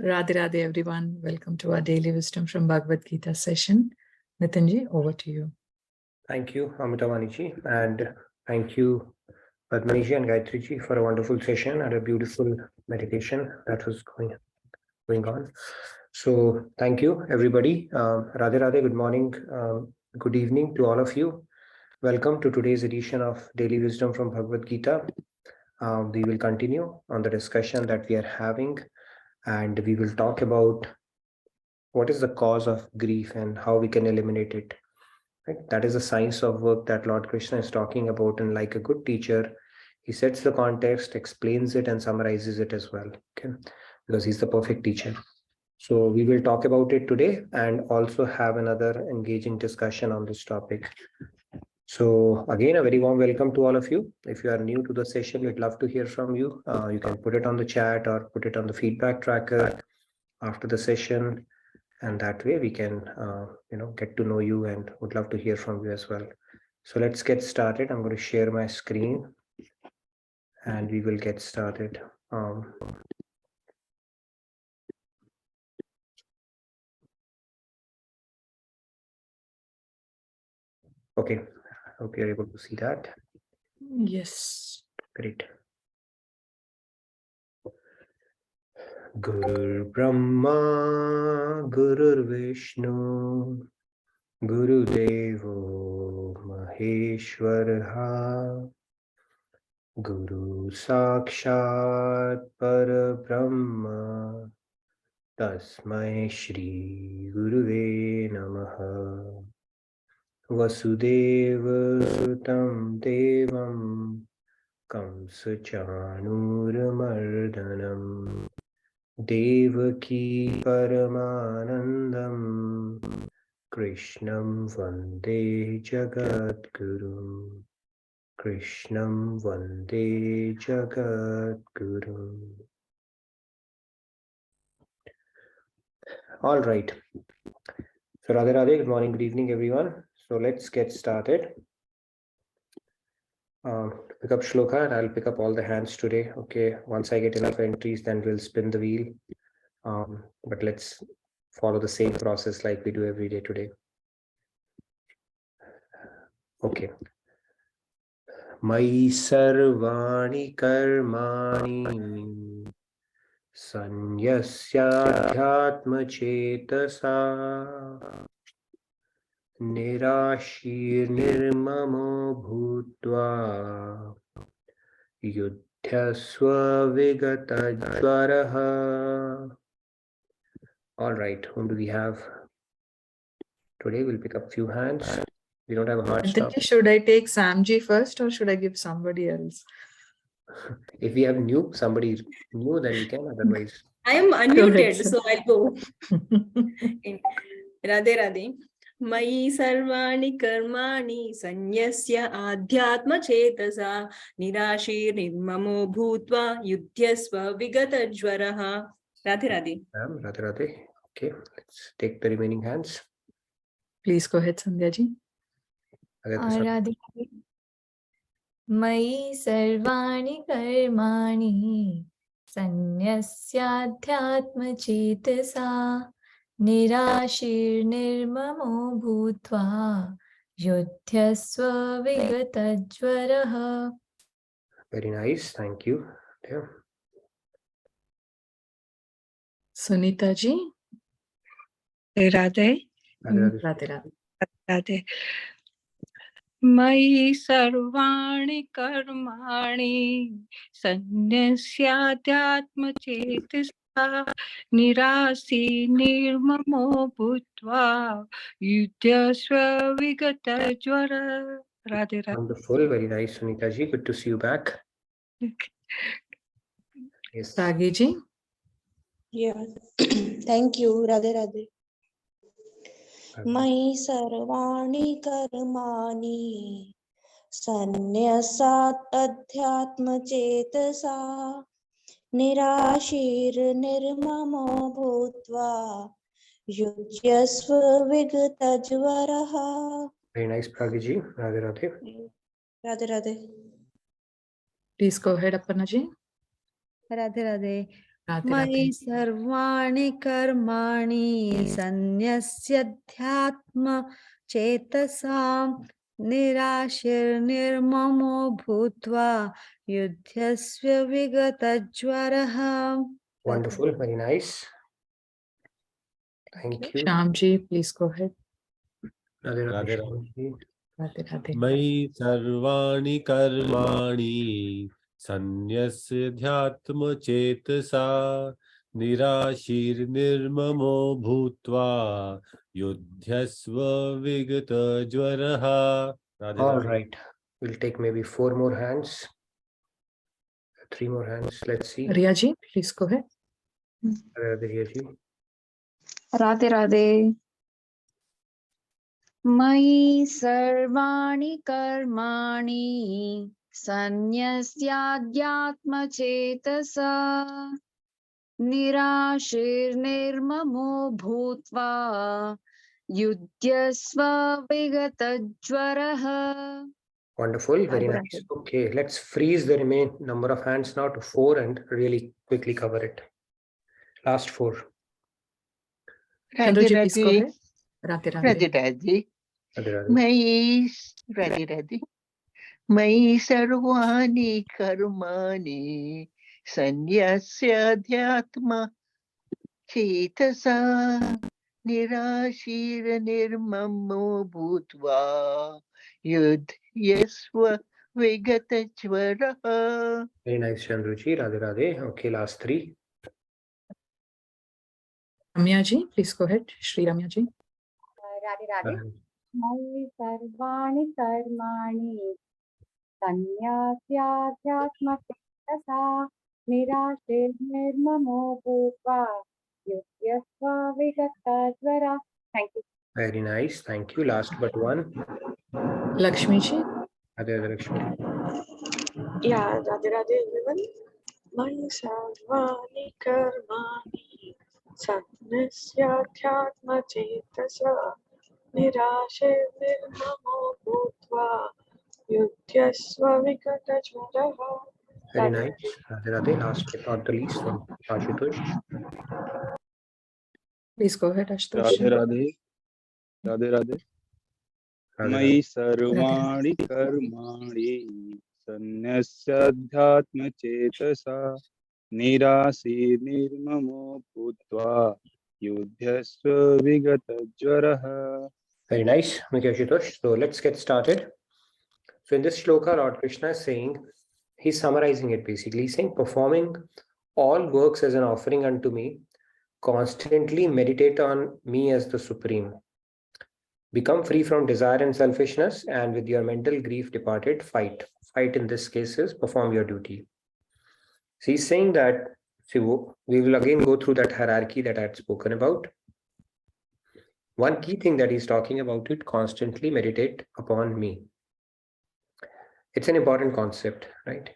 Radhe Radhe everyone. Welcome to our Daily Wisdom from Bhagavad Gita session. Nitinji, over to you. Thank you, Amitavani-ji, and thank you, Padmani-ji and Gayatri-ji, for a wonderful session and a beautiful meditation that was going on. So thank you, everybody. Radhe Radhe, good morning, good evening to all of you. Welcome to today's edition of Daily Wisdom from Bhagavad Gita. We will continue on the discussion that we are having, and we will talk about what is the cause of grief and how we can eliminate it. Right? That is the science of work that Lord Krishna is talking about, and like a good teacher, he sets the context, explains it, and summarizes it as well. Okay, because he's the perfect teacher. So we will talk about it today and also have another engaging discussion on this topic. So again, a very warm welcome to all of you. If you are new to the session, we'd love to hear from you. You can put it on the chat or put it on the feedback tracker after the session. And that way we can, get to know you and would love to hear from you as well. So let's get started. I'm going to share my screen and we will get started. Okay, I hope you're able to see that. Yes. Great. Guru Brahma, Guru Vishnu, Guru Devo Maheshwara, Guru Sakshat Parabrahma, Tasmai Shri Guruve Namaha. Vasudeva Sutam Devam Kamsa Chanuramardanam Devaki Paramanandam Krishnam Vande Jagadguru. Krishnam Vande Jagadguru. All right. So Radhe Radhe, good morning, good evening, everyone. So let's get started. Pick up shloka and I'll pick up all the hands today. Okay, once I get enough entries, then we'll spin the wheel. But let's follow the same process like we do every day today. Okay. Mai sarvani karmani sanyasya adhyatma chetasa nirashir nirmamo bhutva yudhyasva vigatajvaraha. All right, whom do we have today? We'll pick up a few hands. We don't have a hard stop. Should I take Samji first or should I give somebody else? If we have somebody new, then we can. Otherwise, I am unmuted, so I'll go. Radhe Radhe. Mai sarvani karmani sanyasya adhyatma chetasa nirashir nirmamo bhutva yudhyasva vigatajvaraha. Radhe Radhe. Radhe Radhe. Okay, let's take the remaining hands. Please go ahead, Sandhya ji. Radhe Radhe. Mai sarvani karmani sanyasya chetasa nirashir nirmamo bhutva yudhyasva vigatajvaraha. Very nice, thank you. Yeah. Sunita ji. Radhe. Radhe Radhe Radhe. Mai sarvani karmani sanyasyadyatma chetasa nirasi nirmamo bhutva yudhyasva vigatajvara. Radhe Radhe. Wonderful, very nice, Sunita ji. Good to see you back. Yes. Sagi ji. Yeah, thank you, Radhe Radhe. Mai sarvani karmani sanyasat adhyatma chetasa nirashir nirmamo bhutva yujyasva vigatajvaraha. Very nice, Pragi ji. Radhe Radhe. Radhe Radhe. Please go ahead, Aparna ji. Radhe Radhe. Radhe मयि Radhe. सर्वाणि कर्माणि सन्न्यस्याध्यात्म चेतसां निराशिर्निर्ममो भूत्वा युध्यस्व विगतज्वरः. Wonderful, very nice. Thank you. Shyamji, please go ahead. Radhe Radhe, Radhe Shyamji. Radhe Radhe. मयि सर्वाणि कर्माणि सन्न्यस्याध्यात्मचेतसा निराशीर्निर्ममो भूत्वा युध्यस्व विगतज्वरः. Radhe All Radhe. right, we'll take maybe 4 more hands, 3 more hands. Let's see. Riyaji, please go ahead. Radhe Riyaji. Radhe Radhe मयि सर्वाणि कर्माणि सन्न्यस्याध्यात्मचेतसा निराशीर्निर्ममो भूत्वा युध्यस्व विगतज्वरः. Wonderful, very Radhe nice. Radhe. Okay, let's freeze the remaining number of hands now to 4 and really quickly cover it. Last 4. Chandruji, please go ahead. Radhe Radhe Radhe. Radhe. Radhe Radhe. Radhe Radhe. मयि सर्वाणि कर्माणि सन्न्यस्याध्यात्म चेतसा निराशीर्निर्ममो भूत्वा युध्यस्व विगतज्वरः. Very nice, Chandruji. Radhe Radhe. Okay, last 3. Ramyaji, please go ahead. Shri Ramyaji. Radhe Radhe And मयि सर्वाणि कर्माणि सन्न्यास्याध्यात्मचेतसा निराशीर्निर्ममो भूत्वा युध्यस्व विगतज्वरः. Thank you. very nice. Thank you. Last but one. Lakshmiji. Radhe Radhe Lakshmi. Yeah, Radhe Radhe everyone. Maya sarvani karmani sannasyaadhyatma chetasa nirashirnirmamo bhutva yudhyasva vikatajvaraha. Very nice. Radhe Radhe. Last but not the least from Ashutosh. Please go ahead, Ashutosh. Radhe Radhe Radhe Radhe Radhe मयि Radhe. सर्वाणि कर्माणि सन्न्यस्याध्यात्मचेतसा निराशीर्निर्ममो भूत्वा युध्यस्व विगतज्वरः. Very nice. Thank you, Ashutosh. So let's get started. So in this shloka, Lord Krishna is saying, he's summarizing it basically. He's saying, performing all works as an offering unto me, constantly meditate on me as the Supreme. Become free from desire and selfishness, and with your mental grief departed, fight. Fight in this case is perform your duty. So he's saying that, see, we will again go through that hierarchy that I had spoken about. One key thing that he's talking about it, constantly meditate upon me. It's an important concept, right?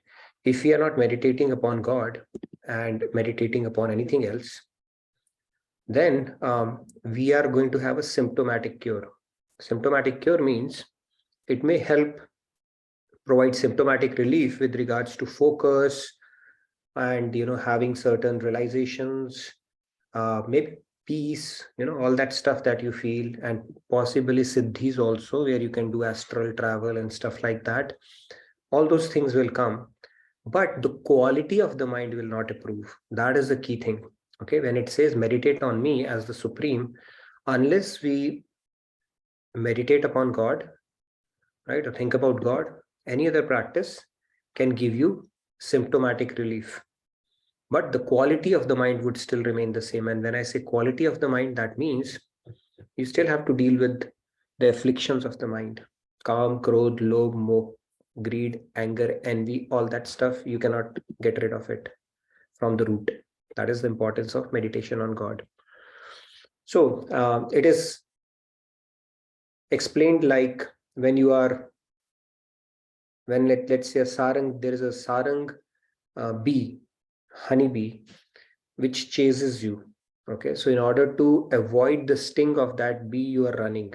If we are not meditating upon God and meditating upon anything else, then we are going to have a symptomatic cure. Symptomatic cure means it may help provide symptomatic relief with regards to focus and, having certain realizations, maybe peace, all that stuff that you feel, and possibly siddhis also, where you can do astral travel and stuff like that. All those things will come, but the quality of the mind will not improve. That is the key thing. Okay, when it says meditate on me as the Supreme, unless we meditate upon God, right, or think about God, any other practice can give you symptomatic relief. But the quality of the mind would still remain the same. And when I say quality of the mind, that means you still have to deal with the afflictions of the mind. Kam, krodh, lobh, moh, greed, anger, envy, all that stuff, you cannot get rid of it from the root. That is the importance of meditation on God. So it is explained like when you are, let's say a sarang, there is a sarang bee, honeybee, which chases you. Okay, so in order to avoid the sting of that bee, you are running.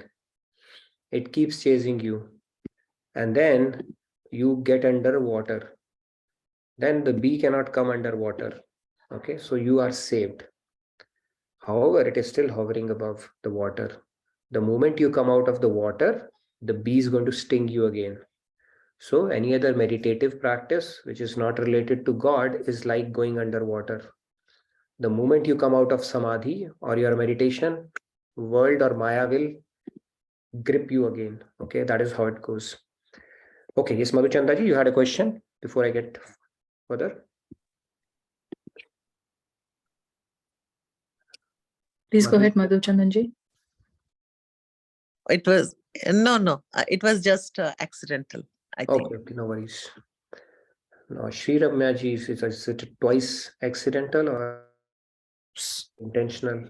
It keeps chasing you, and then you get under water. Then the bee cannot come under water. Okay, so you are saved. However, it is still hovering above the water. The moment you come out of the water, the bee is going to sting you again. So any other meditative practice which is not related to God is like going underwater. The moment you come out of samadhi or your meditation, world or Maya will grip you again. Okay, that is how it goes. Okay, yes, Madhuchandaji, you had a question before I get further? Please go ahead, Madhuchandanji. It was no, it was just accidental, I think. Okay, no worries. Now, Sri Ramyaji, is it twice accidental or intentional?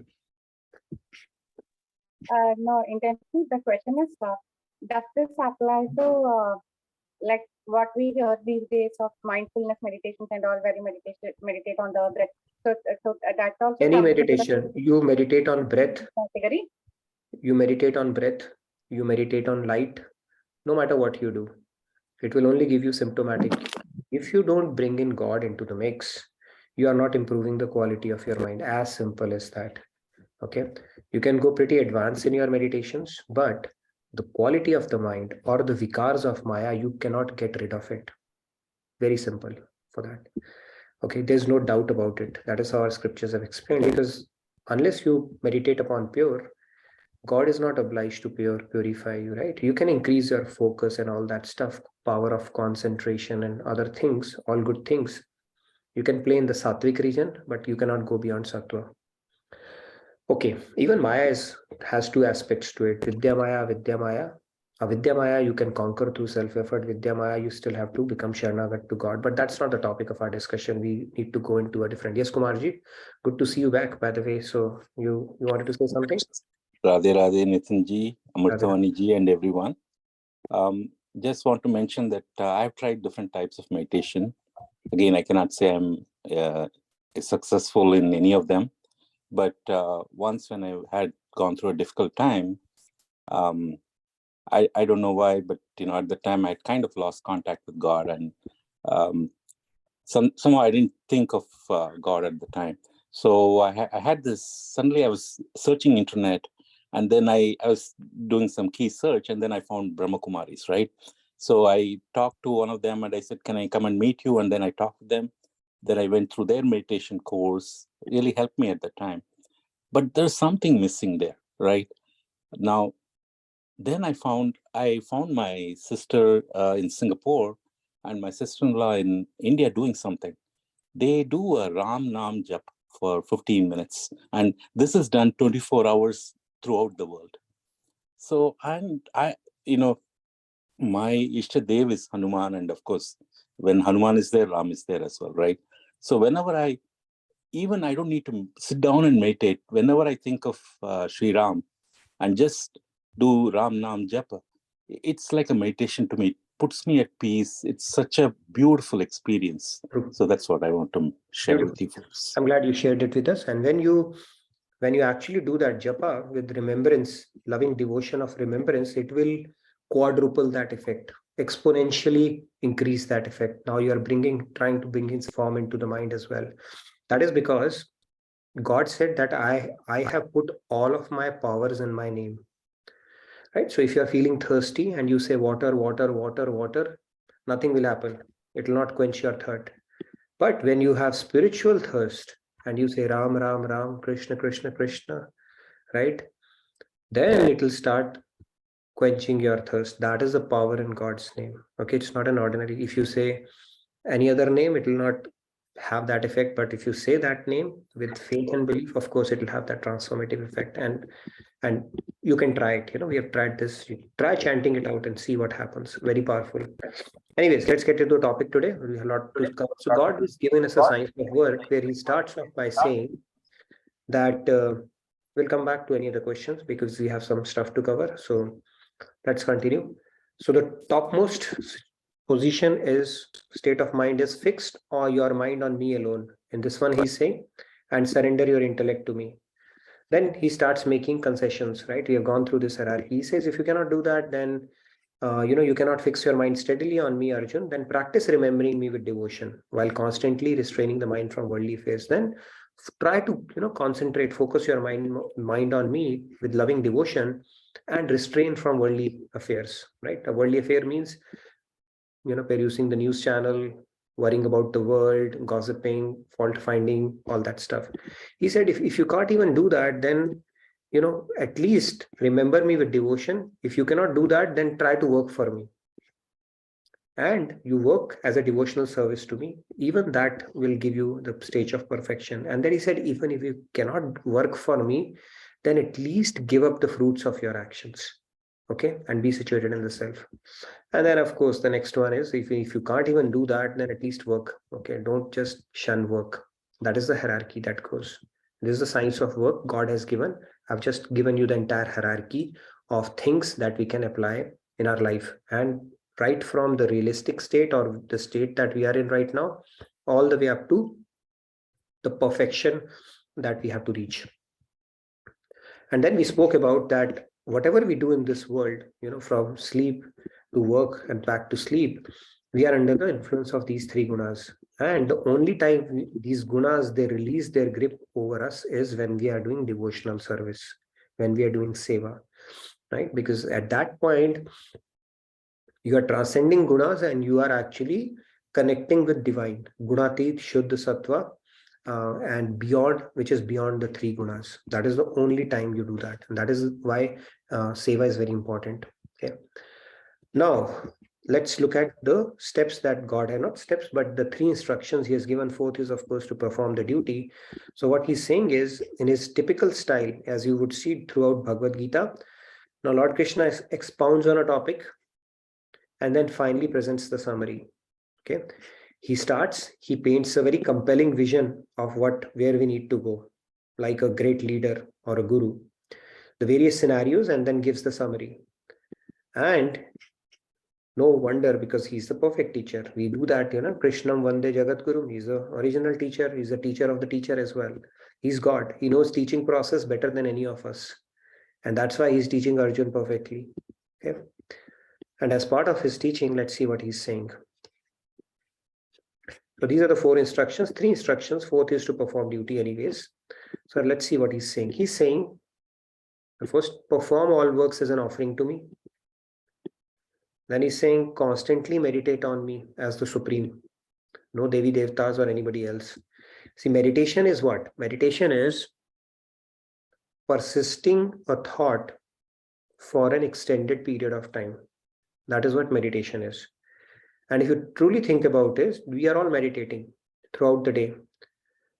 No, intentionally, the question is, does this apply to like what we hear these days of mindfulness meditations and all, where you meditate on the breath? So that also Any meditation, you meditate on breath, category. you meditate on breath, you meditate on light, no matter what you do, it will only give you symptomatic. If you don't bring in God into the mix, you are not improving the quality of your mind. As simple as that. Okay, you can go pretty advanced in your meditations, but the quality of the mind or the vikars of Maya, you cannot get rid of it. Very simple for that. Okay, there's no doubt about it. That is how our scriptures have explained, because unless you meditate upon pure, God is not obliged to purify you, right? You can increase your focus and all that stuff, power of concentration and other things, all good things. You can play in the sattvic region, but you cannot go beyond sattva. Okay, even Maya has two aspects to it. Vidya Maya, Vidya Maya. Avidya Maya, you can conquer through self-effort. Vidya Maya, you still have to become Sharanagat to God. But that's not the topic of our discussion. We need to go into a different. Yes, Kumarji, good to see you back, by the way. So you wanted to say something? Radhe Radhe, Nitinji, Amritavani ji, and everyone. Just want to mention that I've tried different types of meditation. Again, I cannot say I'm successful in any of them. But once when I had gone through a difficult time, I don't know why, but at the time I kind of lost contact with God, and somehow I didn't think of God at the time. So I had this, suddenly I was searching internet, and then I was doing some key search, and then I found Brahma Kumaris, right? So I talked to one of them and I said, can I come and meet you? And then I talked to them. Then I went through their meditation course. It really helped me at the time. But there's something missing there, right? Now, then I found my sister in Singapore and my sister-in-law in India doing something. They do a Ram Nam Jap for 15 minutes. And this is done 24 hours throughout the world. So my Ishtadev is Hanuman. And of course, when Hanuman is there, Ram is there as well, right? So whenever I don't need to sit down and meditate. Whenever I think of Sri Ram and just do Ram Nam Japa, it's like a meditation to me. It puts me at peace. It's such a beautiful experience. So that's what I want to share with you folks. I'm glad you shared it with us. And when you actually do that japa with remembrance, loving devotion of remembrance, it will quadruple that effect, exponentially increase that effect. Now you are trying to bring his form into the mind as well. That is because God said that I have put all of my powers in my name, right? So if you are feeling thirsty and you say water, water, water, water, nothing will happen. It will not quench your thirst. But when you have spiritual thirst and you say Ram, Ram, Ram, Krishna, Krishna, Krishna, right? Then it will start quenching your thirst. That is the power in God's name. Okay, it's not an ordinary. If you say any other name, it will not have that effect. But if you say that name with faith and belief, of course, it will have that transformative effect. And you can try it. We have tried this. You try chanting it out and see what happens. Very powerful. Anyways, let's get into the topic today. We have a lot to cover. So God has given us a science of work where he starts off by saying that we'll come back to any other questions because we have some stuff to cover. So let's continue. So the topmost position is state of mind is fixed or your mind on me alone. In this one, he's saying, and surrender your intellect to me. Then he starts making concessions, right? We have gone through this hierarchy. He says, if you cannot do that, then you cannot fix your mind steadily on me, Arjun, then practice remembering me with devotion while constantly restraining the mind from worldly affairs. Then try to, concentrate, focus your mind on me with loving devotion and restrain from worldly affairs, right? A worldly affair means, perusing the news channel, worrying about the world, gossiping, fault finding, all that stuff. He said, if you can't even do that, then, at least remember me with devotion. If you cannot do that, then try to work for me. And you work as a devotional service to me. Even that will give you the stage of perfection. And then he said, even if you cannot work for me, then at least give up the fruits of your actions. Okay, and be situated in the self. And then, of course, the next one is, if you can't even do that, then at least work. Okay, don't just shun work. That is the hierarchy that goes. This is the science of work God has given. I've just given you the entire hierarchy of things that we can apply in our life. And right from the realistic state, or the state that we are in right now, all the way up to the perfection that we have to reach. And then we spoke about that whatever we do in this world, from sleep to work and back to sleep, we are under the influence of these three gunas. And the only time these gunas, they release their grip over us is when we are doing devotional service, when we are doing seva, right? Because at that point, you are transcending gunas and you are actually connecting with divine, gunatit, shuddha, sattva, and beyond, which is beyond the three gunas. That is the only time you do that. And that is why seva is very important. Okay. Now, let's look at the steps that God had, not steps, but the three instructions he has given. Fourth is, of course, to perform the duty. So what he's saying is, in his typical style, as you would see throughout Bhagavad Gita, now Lord Krishna expounds on a topic and then finally presents the summary. Okay. He paints a very compelling vision of where we need to go, like a great leader or a guru, the various scenarios, and then gives the summary. And no wonder, because he's the perfect teacher. We do that, Krishnam Vande Jagat Guru. He's the original teacher. He's the teacher of the teacher as well. He's God. He knows teaching process better than any of us. And that's why he's teaching Arjun perfectly. Okay. And as part of his teaching, let's see what he's saying. So these are the four instructions, three instructions. Fourth is to perform duty anyways. So let's see what he's saying. He's saying, first, perform all works as an offering to me. Then he's saying, constantly meditate on me as the Supreme. No Devi Devtas or anybody else. See, meditation is what? Meditation is persisting a thought for an extended period of time. That is what meditation is. And if you truly think about it, we are all meditating throughout the day.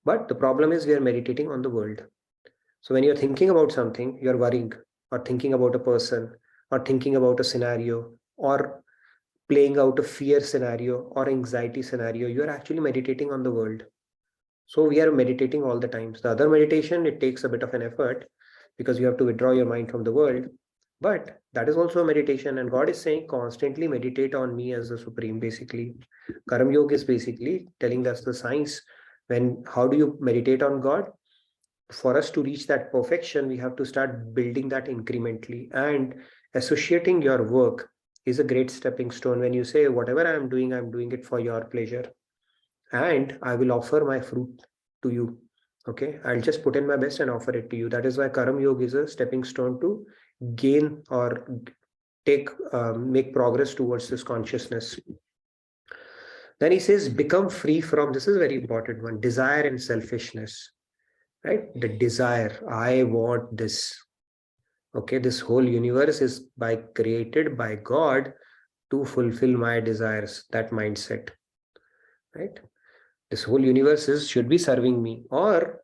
But the problem is we are meditating on the world. So when you're thinking about something, you're worrying, or thinking about a person, or thinking about a scenario, or playing out a fear scenario or anxiety scenario, you are actually meditating on the world. So we are meditating all the time. The other meditation, it takes a bit of an effort because you have to withdraw your mind from the world. But that is also a meditation. And God is saying, constantly meditate on me as the Supreme, basically. Karma Yoga is basically telling us the science. How do you meditate on God? For us to reach that perfection, we have to start building that incrementally. And associating your work is a great stepping stone. When you say, whatever I'm doing it for your pleasure. And I will offer my fruit to you. Okay, I'll just put in my best and offer it to you. That is why Karma Yoga is a stepping stone to gain or make progress towards this consciousness. Then he says, become free from, this is a very important one, desire and selfishness, right? The desire, I want this. Okay, this whole universe is created by God to fulfill my desires, that mindset, right? This whole universe should be serving me, or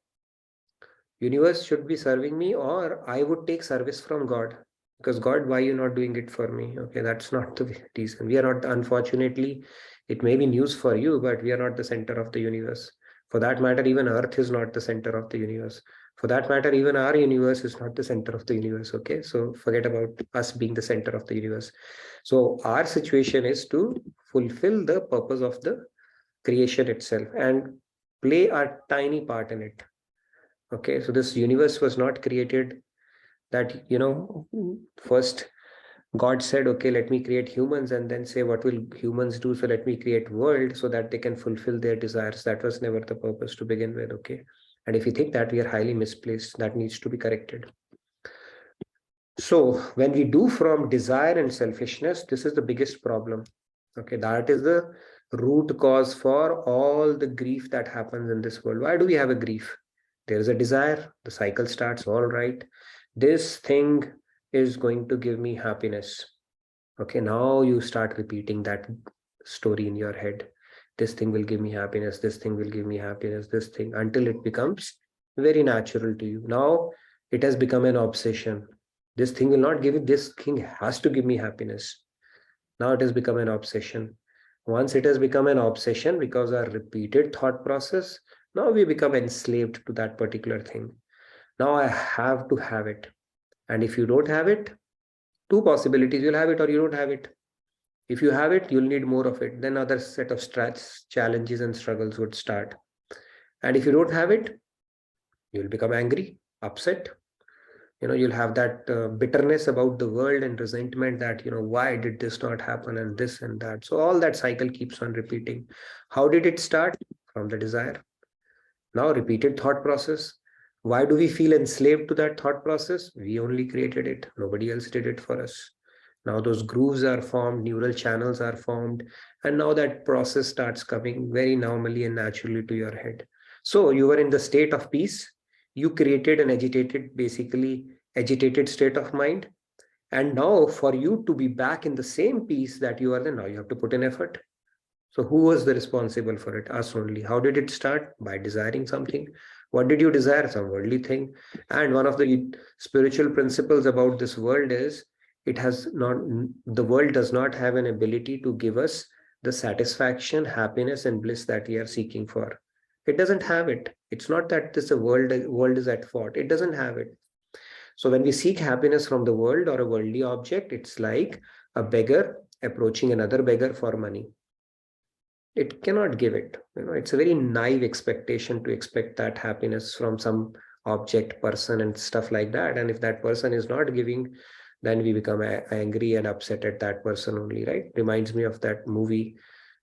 universe should be serving me, or I would take service from God. Because God, why are you not doing it for me? Okay, that's not the reason. We are not, unfortunately, it may be news for you, but we are not the center of the universe. For that matter, even Earth is not the center of the universe. For that matter, even our universe is not the center of the universe. Okay, so forget about us being the center of the universe. So our situation is to fulfill the purpose of the creation itself and play a tiny part in it. Okay, so this universe was not created that, first God said, okay, let me create humans, and then say, what will humans do? So let me create world so that they can fulfill their desires. That was never the purpose to begin with, okay? And if you think that, we are highly misplaced. That needs to be corrected. So when we do from desire and selfishness, this is the biggest problem. Okay, that is the root cause for all the grief that happens in this world. Why do we have a grief? There is a desire, the cycle starts, all right. This thing is going to give me happiness. Okay, now you start repeating that story in your head. This thing will give me happiness, this thing will give me happiness, this thing, until it becomes very natural to you. Now it has become an obsession. This thing will not give it, this thing has to give me happiness. Now it has become an obsession. Once it has become an obsession because our repeated thought process, now we become enslaved to that particular thing. Now I have to have it. And if you don't have it, two possibilities, you'll have it or you don't have it. If you have it, you'll need more of it. Then other set of challenges and struggles would start. And if you don't have it, you'll become angry, upset. You'll have that bitterness about the world and resentment that, why did this not happen and this and that. So all that cycle keeps on repeating. How did it start? From the desire. Now repeated thought process. Why do we feel enslaved to that thought process? We only created it. Nobody else did it for us. Now those grooves are formed, neural channels are formed, and now that process starts coming very normally and naturally to your head. So you were in the state of peace. You created an agitated state of mind. And now for you to be back in the same peace that you are in, now you have to put in effort. So who was the responsible for it? Us only. How did it start? By desiring something. What did you desire? Some worldly thing. And one of the spiritual principles about this world is the world does not have an ability to give us the satisfaction, happiness, and bliss that we are seeking for. It doesn't have it. It's not that this world is at fault. It doesn't have it. So when we seek happiness from the world or a worldly object, it's like a beggar approaching another beggar for money. It cannot give it. It's a very naive expectation to expect that happiness from some object, person, and stuff like that. And if that person is not giving, then we become angry and upset at that person only, right? Reminds me of that movie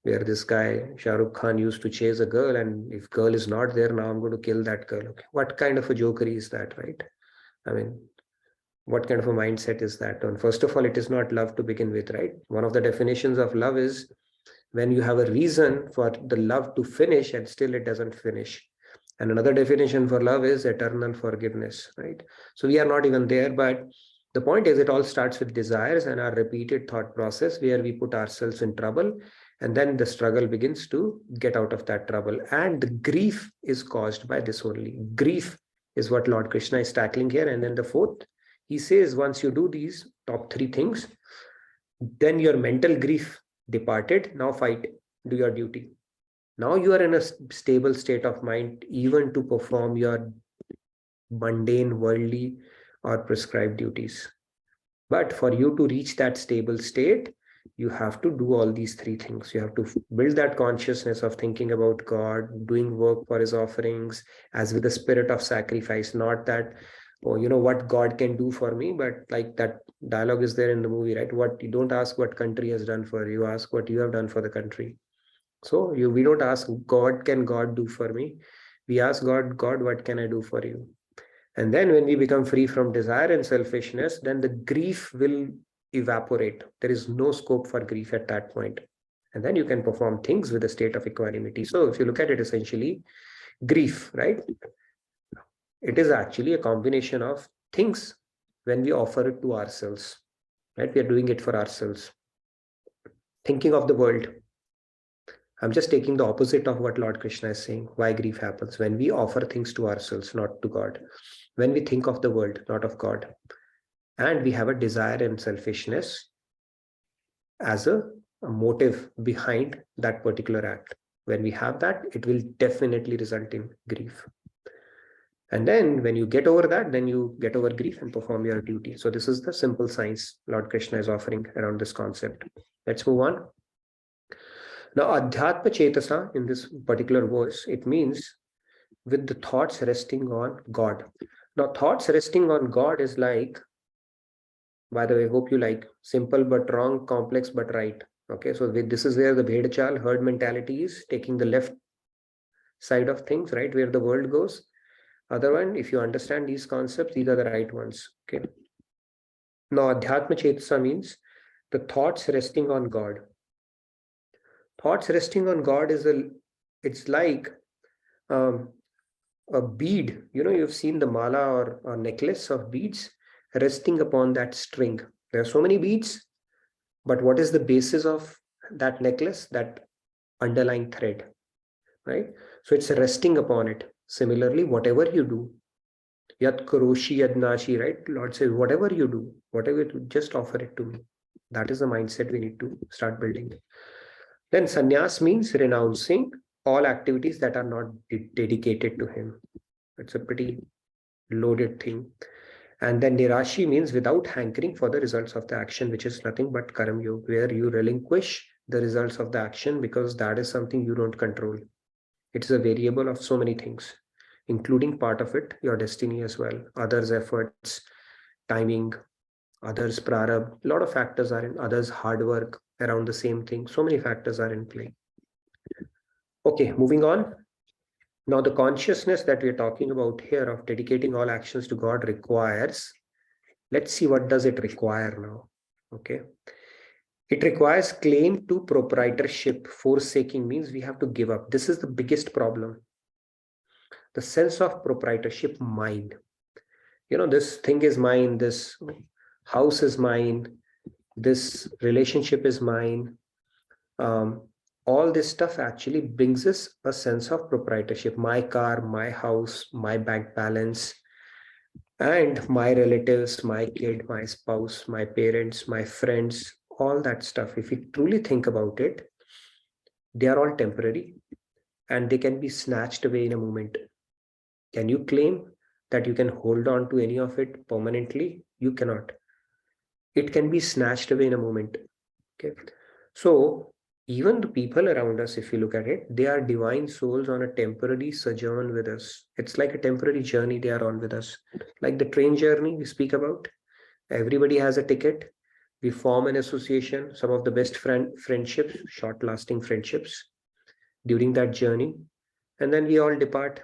where this guy, Shah Rukh Khan, used to chase a girl, and if girl is not there, now I'm going to kill that girl. Okay. What kind of a jokery is that, right? I mean, what kind of a mindset is that? And first of all, it is not love to begin with, right? One of the definitions of love is when you have a reason for the love to finish and still it doesn't finish. And another definition for love is eternal forgiveness, right? So we are not even there, but the point is it all starts with desires and our repeated thought process where we put ourselves in trouble, and then the struggle begins to get out of that trouble. And the grief is caused by this only. Grief is what Lord Krishna is tackling here. And then the fourth, he says, once you do these top three things, then your mental grief departed. Now fight, do your duty. Now you are in a stable state of mind even to perform your mundane, worldly, or prescribed duties. But for you to reach that stable state, you have to do all these three things. You have to build that consciousness of thinking about God, doing work for his offerings, as with the spirit of sacrifice, not that, oh, what God can do for me, but like that dialogue is there in the movie, right? What you don't ask what country has done for you, ask what you have done for the country. So we don't ask God, can God do for me? We ask God, what can I do for you? And then when we become free from desire and selfishness, then the grief will evaporate. There is no scope for grief at that point. And then you can perform things with a state of equanimity. So if you look at it, essentially, grief, right? It is actually a combination of things when we offer it to ourselves, right? We are doing it for ourselves. Thinking of the world. I'm just taking the opposite of what Lord Krishna is saying. Why grief happens? When we offer things to ourselves, not to God. When we think of the world, not of God. And we have a desire and selfishness as a motive behind that particular act. When we have that, it will definitely result in grief. And then when you get over that, then you get over grief and perform your duty. So this is the simple science Lord Krishna is offering around this concept. Let's move on. Now, Adhyatma Chetasa in this particular verse, it means with the thoughts resting on God. Now, thoughts resting on God is like By the way, hope you like simple but wrong, complex but right. Okay, so this is where the Bhedachal herd mentality is, taking the left side of things, right, where the world goes. Other one, if you understand these concepts, these are the right ones. Okay. Now, Adhyatma Chetasa means the thoughts resting on God. Thoughts resting on God it's like a bead. You've seen the mala or necklace of beads resting upon that string. There are so many beads, but what is the basis of that necklace? That underlying thread, right? So it's resting upon it. Similarly, whatever you do, Yat Karoshi Yadnashi, right? Lord says, whatever you do, just offer it to me. That is the mindset we need to start building. Then sannyas means renouncing all activities that are not dedicated to him. It's a pretty loaded thing. And then nirashi means without hankering for the results of the action, which is nothing but karam yoga, where you relinquish the results of the action because that is something you don't control. It is a variable of so many things, including part of it, your destiny as well, others' efforts, timing, others' prarabdha. A lot of factors are in, others' hard work around the same thing. So many factors are in play. Okay, moving on. Now, the consciousness that we are talking about here of dedicating all actions to God requires, let's see what does it require now. Okay. It requires claim to proprietorship. Forsaking means we have to give up. This is the biggest problem. The sense of proprietorship, mine. This thing is mine, this house is mine, this relationship is mine. All this stuff actually brings us a sense of proprietorship. My car, my house, my bank balance, and my relatives, my kid, my spouse, my parents, my friends, all that stuff. If we truly think about it, they are all temporary and they can be snatched away in a moment. Can you claim that you can hold on to any of it permanently? You cannot. It can be snatched away in a moment. Okay. So even the people around us, if you look at it, they are divine souls on a temporary sojourn with us. It's like a temporary journey they are on with us. Like the train journey we speak about. Everybody has a ticket. We form an association, some of the best friendships, short-lasting friendships during that journey. And then we all depart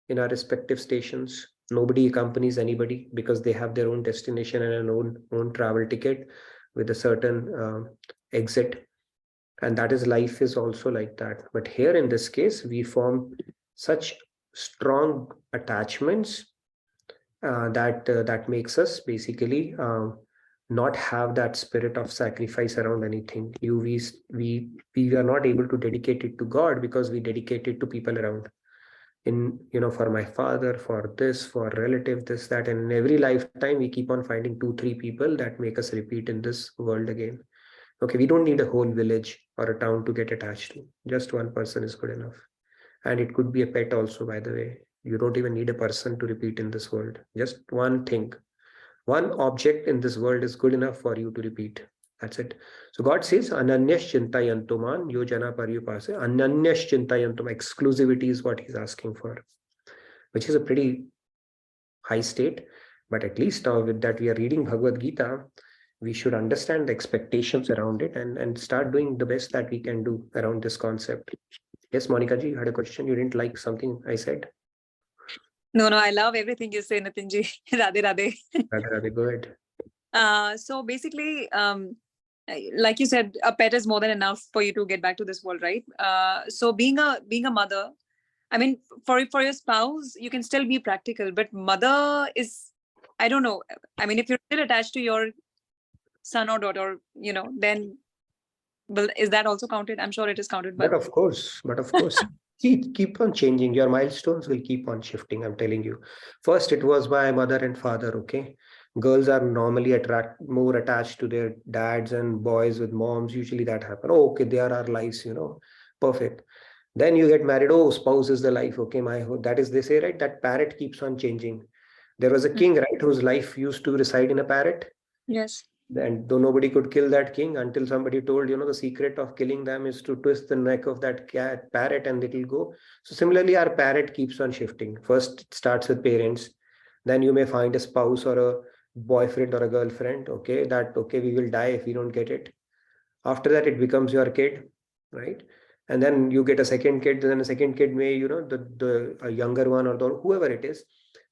in our respective stations. Nobody accompanies anybody because they have their own destination and an own travel ticket with a certain exit. And that is, life is also like that. But here in this case, we form such strong attachments that makes us basically not have that spirit of sacrifice around anything. We are not able to dedicate it to God because we dedicate it to people around. For my father, for this, for relative, this, that, and in every lifetime we keep on finding 2-3 people that make us repeat in this world again. Okay, we don't need a whole village or a town to get attached to. Just one person is good enough. And it could be a pet also, by the way. You don't even need a person to repeat in this world. Just one thing. One object in this world is good enough for you to repeat. That's it. So God says, Ananyash Chintayantuman Yojana Paryupase. Ananyash Chintayantum. Exclusivity is what he's asking for, which is a pretty high state. But at least now with that we are reading Bhagavad Gita, we should understand the expectations around it and start doing the best that we can do around this concept. Yes, Monica ji, you had a question. You didn't like something I said? No, I love everything you say, Nitinji. Radhe Radhe. Radhe Radhe, go ahead. So basically, like you said, a pet is more than enough for you to get back to this world, right? So being a mother, I mean, for your spouse, you can still be practical, but mother is, I don't know. I mean, if you're still attached to your son or daughter, then is that also counted? I'm sure it is counted. But of course, keep on changing. Your milestones will keep on shifting. I'm telling you. First, it was by mother and father. Okay, girls are normally more attached to their dads, and boys with moms. Usually that happen. Oh, okay, they are our lives. Perfect. Then you get married. Oh, spouse is the life. Okay, that is, they say, right? That parrot keeps on changing. There was a king, right, whose life used to reside in a parrot. Yes. And though nobody could kill that king until somebody told, the secret of killing them is to twist the neck of that parrot and it'll go. So similarly, our parrot keeps on shifting. First, it starts with parents. Then you may find a spouse or boyfriend or a girlfriend, okay, that, okay, we will die if we don't get it. After that, it becomes your kid, right? And then you get a second kid, then a second kid may, a younger one or whoever it is.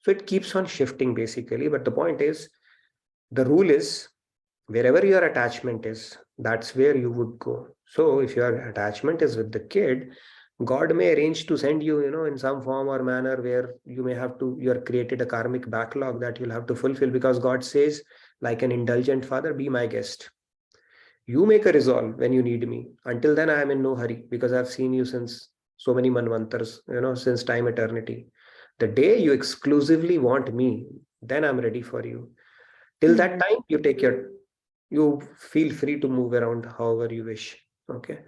So it keeps on shifting basically. But the point is, the rule is, wherever your attachment is, that's where you would go. So if your attachment is with the kid, God may arrange to send you, in some form or manner where you are created a karmic backlog that you'll have to fulfill, because God says, like an indulgent father, be my guest. You make a resolve when you need me. Until then, I am in no hurry, because I've seen you since so many manvantars, since time eternity. The day you exclusively want me, then I'm ready for you. Till that time, you feel free to move around however you wish. Okay.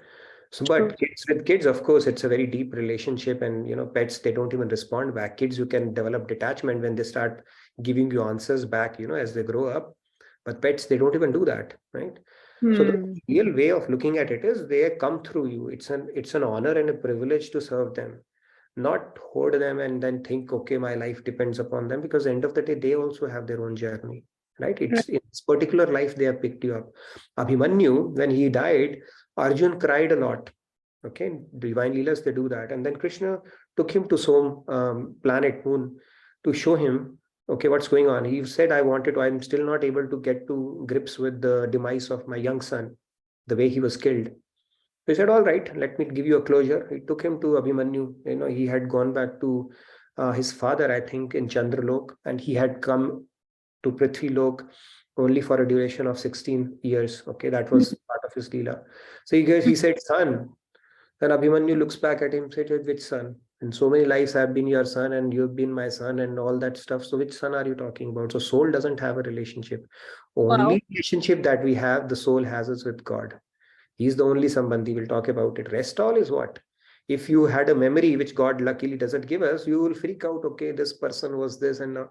So, but with kids, of course, it's a very deep relationship, and pets, they don't even respond back. Kids, you can develop detachment when they start giving you answers back, as they grow up. But pets, they don't even do that, right? So the real way of looking at it is they come through you. It's an honor and a privilege to serve them, not hoard them and then think, okay, my life depends upon them, because at the end of the day, they also have their own journey, right? It's in this particular life they have picked you up. Abhimanyu, when he died, Arjun cried a lot. Okay, divine leelas, they do that. And then Krishna took him to some planet Moon to show him, okay, what's going on. He said, I'm still not able to get to grips with the demise of my young son, the way he was killed. He said, all right, let me give you a closure. He took him to Abhimanyu. He had gone back to his father, I think, in Chandralok, and he had come to Prithvi Lok only for a duration of 16 years. Okay, that was part of his leela. So he said, son. Then Abhimanyu looks back at him, said, which son? In so many lives, I've been your son and you've been my son and all that stuff. So which son are you talking about? So soul doesn't have a relationship. Only relationship that we have, the soul has is with God. He's the only Sambandhi. We'll talk about it. Rest all is what? If you had a memory, which God luckily doesn't give us, you will freak out, okay, this person was this and now.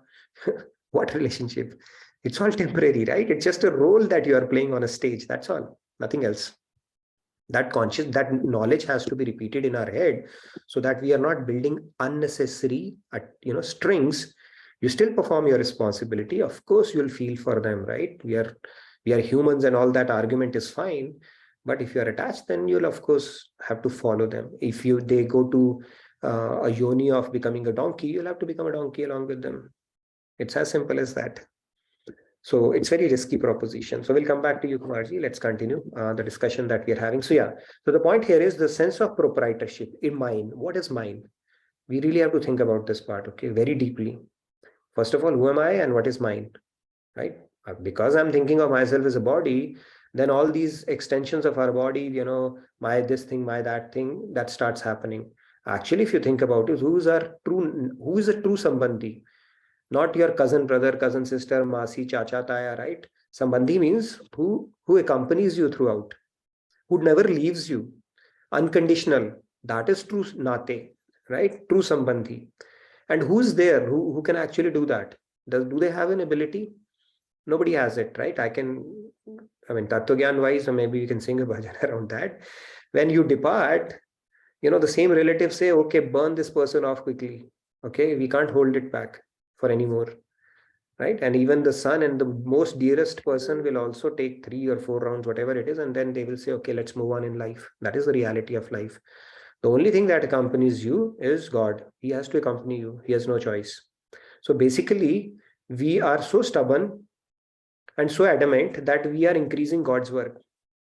What relationship? It's all temporary, right? It's just a role that you are playing on a stage. That's all. Nothing else. That knowledge has to be repeated in our head, so that we are not building unnecessary strings. You still perform your responsibility. Of course, you'll feel for them, right? We are humans, and all that argument is fine. But if you are attached, then you'll of course have to follow them. If they go to a yoni of becoming a donkey, you'll have to become a donkey along with them. It's as simple as that. So it's very risky proposition. So we'll come back to you, Kumarji. Let's continue the discussion that we are having. So yeah, so the point here is the sense of proprietorship in mine. What is mine? We really have to think about this part, okay, very deeply. First of all, who am I and what is mine, right? Because I'm thinking of myself as a body, then all these extensions of our body, my this thing, my that thing, that starts happening. Actually, if you think about it, who is a true Sambandhi? Not your cousin, brother, cousin, sister, masi, chacha, taya, right? Sambandhi means who accompanies you throughout, who never leaves you, unconditional. That is true nate, right? True Sambandhi. And who's there? Who can actually do that? Do they have an ability? Nobody has it, right? Tattva Gyan wise, or maybe you can sing a bhajan around that. When you depart, the same relatives say, okay, burn this person off quickly. Okay, we can't hold it back for anymore, right? And even the son and the most dearest person will also take 3 or 4 rounds, whatever it is, and then they will say, okay, let's move on in life. That is the reality of life. The only thing that accompanies you is God. He has to accompany you. He has no choice. So basically, we are so stubborn and so adamant that we are increasing God's work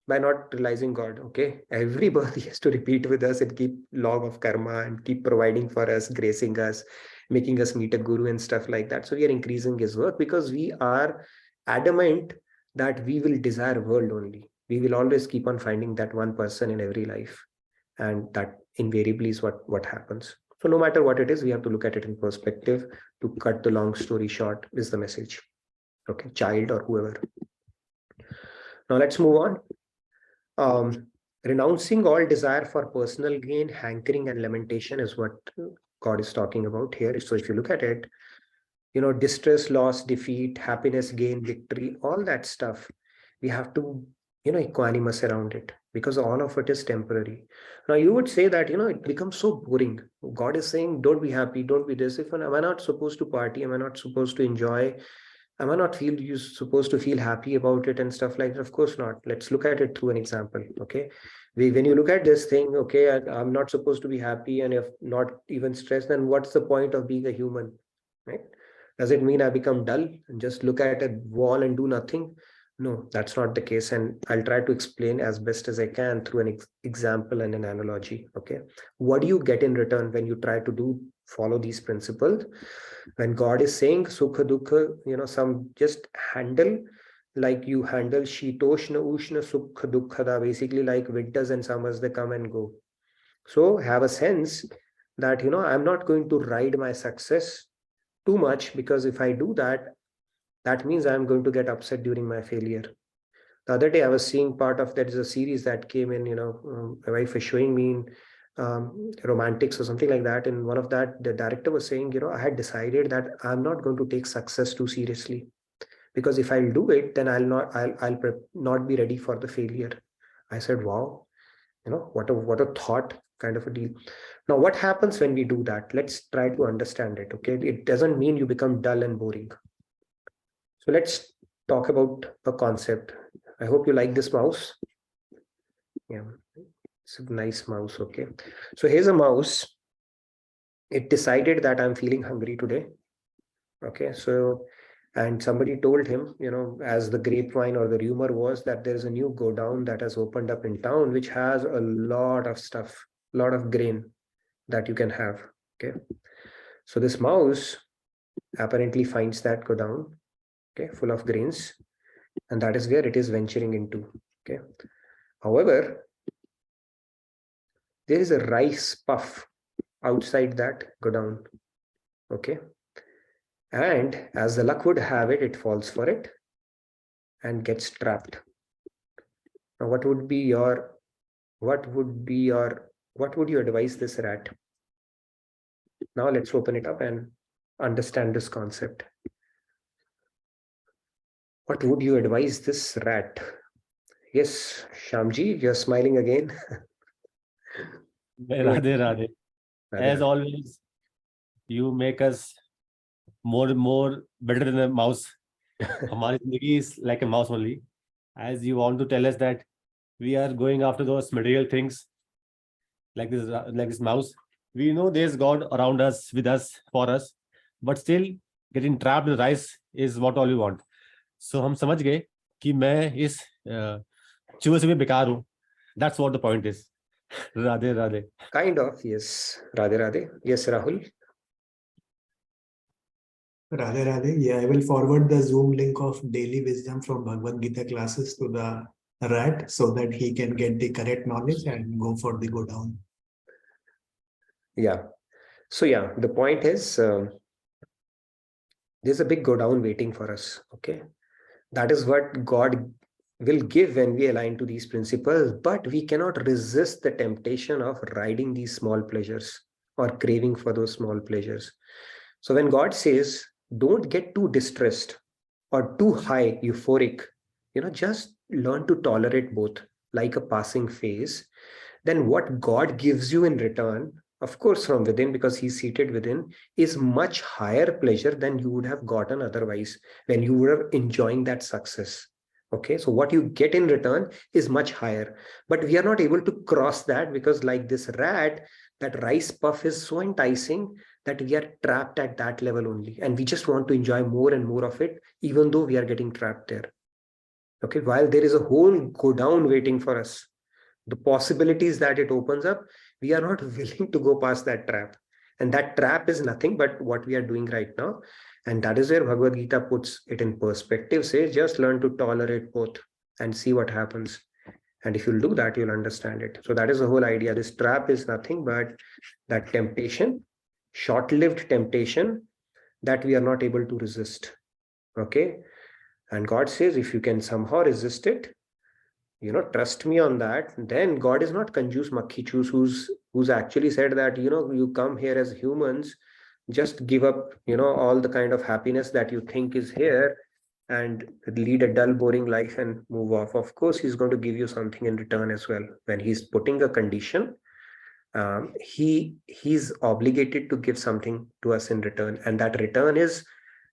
by not realizing God. Okay, everybody has to repeat with us and keep log of karma and keep providing for us, gracing us, making us meet a guru and stuff like that. So we are increasing his work because we are adamant that we will desire world only. We will always keep on finding that one person in every life, and that invariably is what happens. So no matter what it is, we have to look at it in perspective. To cut the long story short is the message. Okay, child or whoever. Now let's move on. Renouncing all desire for personal gain, hankering and lamentation is what God is talking about here. So if you look at it, distress, loss, defeat, happiness, gain, victory, all that stuff, we have to, equanimous around it, because all of it is temporary. Now you would say that, it becomes so boring. God is saying, don't be happy, don't be this. Am I not supposed to party? Am I not supposed to enjoy Am I not feel you supposed to feel happy about it and stuff like that? Of course not. Let's look at it through an example. Okay. When you look at this thing, okay, I'm not supposed to be happy and if not even stressed, then what's the point of being a human? Right? Does it mean I become dull and just look at a wall and do nothing? No, that's not the case. And I'll try to explain as best as I can through an example and an analogy. Okay. What do you get in return when you try to follow these principles? When God is saying sukha dukha, some just handle, like you handle shitoshna ushna sukha dukkha, basically like winters and summers, they come and go. So have a sense that I'm not going to ride my success too much, because if I do that, that means I'm going to get upset during my failure. The other day I was seeing part of that is a series that came in, my wife is showing me in romantics or something like that, and one of that the director was saying, I had decided that I'm not going to take success too seriously, because if I'll do it, then I'll not be ready for the failure. I said, wow, what a thought, kind of a deal. Now what happens when we do that? Let's try to understand it. Okay, it doesn't mean you become dull and boring. So let's talk about a concept. I hope you like this mouse. Yeah, it's a nice mouse. Okay, so here's a mouse. It decided that I'm feeling hungry today. Okay, so, and somebody told him, as the grapevine or the rumor was, that there's a new go down that has opened up in town, which has a lot of stuff, a lot of grain that you can have. Okay, so this mouse apparently finds that go down, okay, full of grains, and that is where it is venturing into. Okay, however, there is a rice puff outside that go down. Okay, and as the luck would have it, it falls for it and gets trapped. Now what would you advise this rat? Now let's open it up and understand this concept. What would you advise this rat? Yes, Shamji, you're smiling again. Radhe Radhe. As always, you make us more and more better than a mouse. Hamari zindagi is like a mouse only. As you want to tell us that we are going after those material things like this mouse. We know there's God around us, with us, for us, but still getting trapped in rice is what all we want. So हम समझ गए कि मैं इस चूहे से भी बेकार हूँ. That's what the point is. Radhe Radhe. Kind of, yes. Radhe Radhe. Yes, Rahul. Radhe Radhe. Yeah, I will forward the Zoom link of daily wisdom from Bhagavad Gita classes to the rat so that he can get the correct knowledge and go for the go down. Yeah. So yeah, the point is there's a big go down waiting for us. Okay. That is what God will give when we align to these principles, but we cannot resist the temptation of riding these small pleasures or craving for those small pleasures. So when God says, don't get too distressed or too high euphoric, just learn to tolerate both like a passing phase, then what God gives you in return, of course from within, because he's seated within, is much higher pleasure than you would have gotten otherwise when you were enjoying that success. Okay, so what you get in return is much higher, but we are not able to cross that because, like this rat, that rice puff is so enticing that we are trapped at that level only, and we just want to enjoy more and more of it, even though we are getting trapped there. Okay, while there is a whole go down waiting for us, the possibilities that it opens up, we are not willing to go past that trap. And that trap is nothing but what we are doing right now. And that is where Bhagavad Gita puts it in perspective, says just learn to tolerate both and see what happens. And if you'll do that, you'll understand it. So that is the whole idea. This trap is nothing but that temptation, short-lived temptation that we are not able to resist. Okay. And God says, if you can somehow resist it, trust me on that, then God is not Kanjus Makhi Chus who's actually said that, you come here as humans, just give up, all the kind of happiness that you think is here and lead a dull, boring life and move off. Of course, he's going to give you something in return as well. When he's putting a condition, he's obligated to give something to us in return. And that return is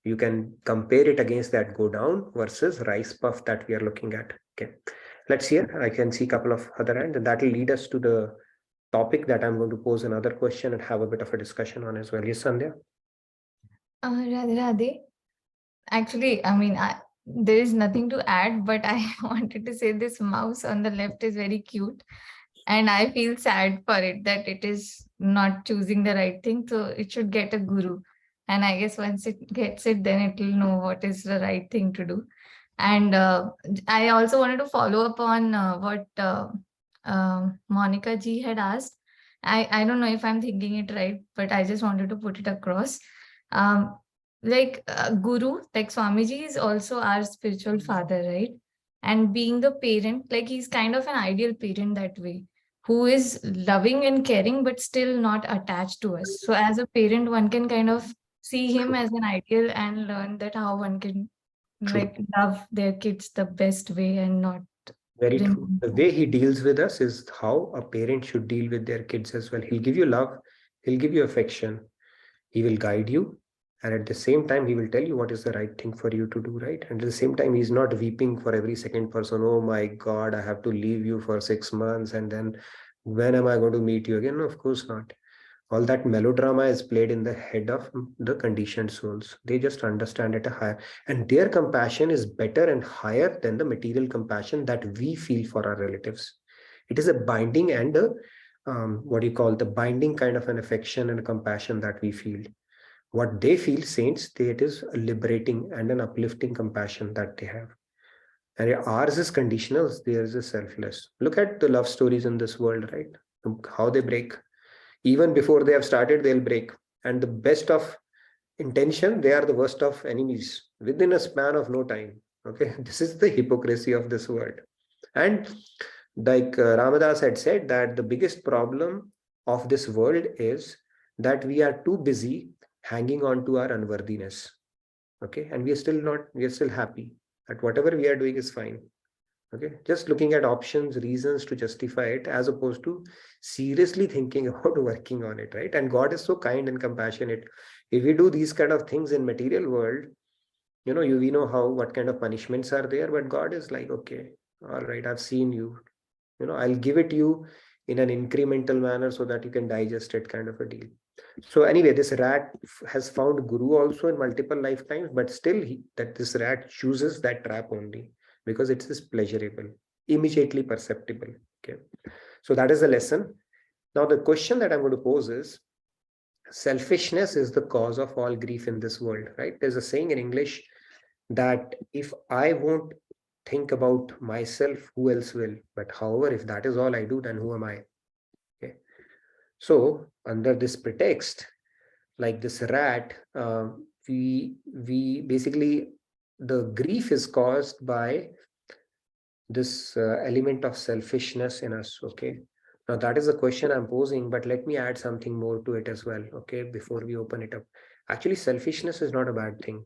You can compare it against that go down versus rice puff that we are looking at. Okay, let's see here. I can see a couple of other hands, and that will lead us to the topic that I'm going to pose another question and have a bit of a discussion on as well. Yes, Sandhya? Radhe Radhe. Actually, I mean, there is nothing to add, but I wanted to say this mouse on the left is very cute. And I feel sad for it that it is not choosing the right thing. So it should get a guru. And I guess once it gets it, then it will know what is the right thing to do. And I also wanted to follow up on what Monica ji had asked. I don't know if I'm thinking it right, but I just wanted to put it across. Like Guru, like Swamiji is also our spiritual father, right? And being the parent, like he's kind of an ideal parent that way, who is loving and caring, but still not attached to us. So as a parent, one can kind of see him as an ideal and learn that how one can like love their kids the best way and not very true. The way he deals with us is how a parent should deal with their kids as well. He'll give you love, he'll give you affection, he will guide you, and at the same time he will tell you what is the right thing for you to do, right? And at the same time he's not weeping for every second person. Oh my God, I have to leave you for 6 months, and then when am I going to meet you again? No, of course not. All that melodrama is played in the head of the conditioned souls. They just understand at a higher, and their compassion is better and higher than the material compassion that we feel for our relatives. It is a binding and a what do you call, the binding kind of an affection and a compassion that we feel. What they feel, saints, it is a liberating and an uplifting compassion that they have. And ours is conditional, theirs is selfless. Look at the love stories in this world, right? How they break. Even before they have started, they'll break. And the best of intention, they are the worst of enemies within a span of no time. Okay, this is the hypocrisy of this world. And like Ramadas had said, that the biggest problem of this world is that we are too busy hanging on to our unworthiness. Okay, and we are still happy that whatever we are doing is fine. Okay, just looking at options, reasons to justify it, as opposed to seriously thinking about working on it, right? And God is so kind and compassionate. If we do these kind of things in material world, we know what kind of punishments are there, but God is like, okay, all right, I've seen you, I'll give it to you in an incremental manner so that you can digest it, kind of a deal. So anyway, this rat has found guru also in multiple lifetimes, but still this rat chooses that trap only because it is pleasurable, immediately perceptible. Okay, so that is the lesson. Now the question that I'm going to pose is, selfishness is the cause of all grief in this world, right? There's a saying in English that if I won't think about myself, who else will? But however, if that is all I do, then who am I? Okay, so under this pretext, like this rat, we basically, the grief is caused by this element of selfishness in us. Okay, now that is the question I'm posing, but let me add something more to it as well. Okay, before we open it up, actually selfishness is not a bad thing.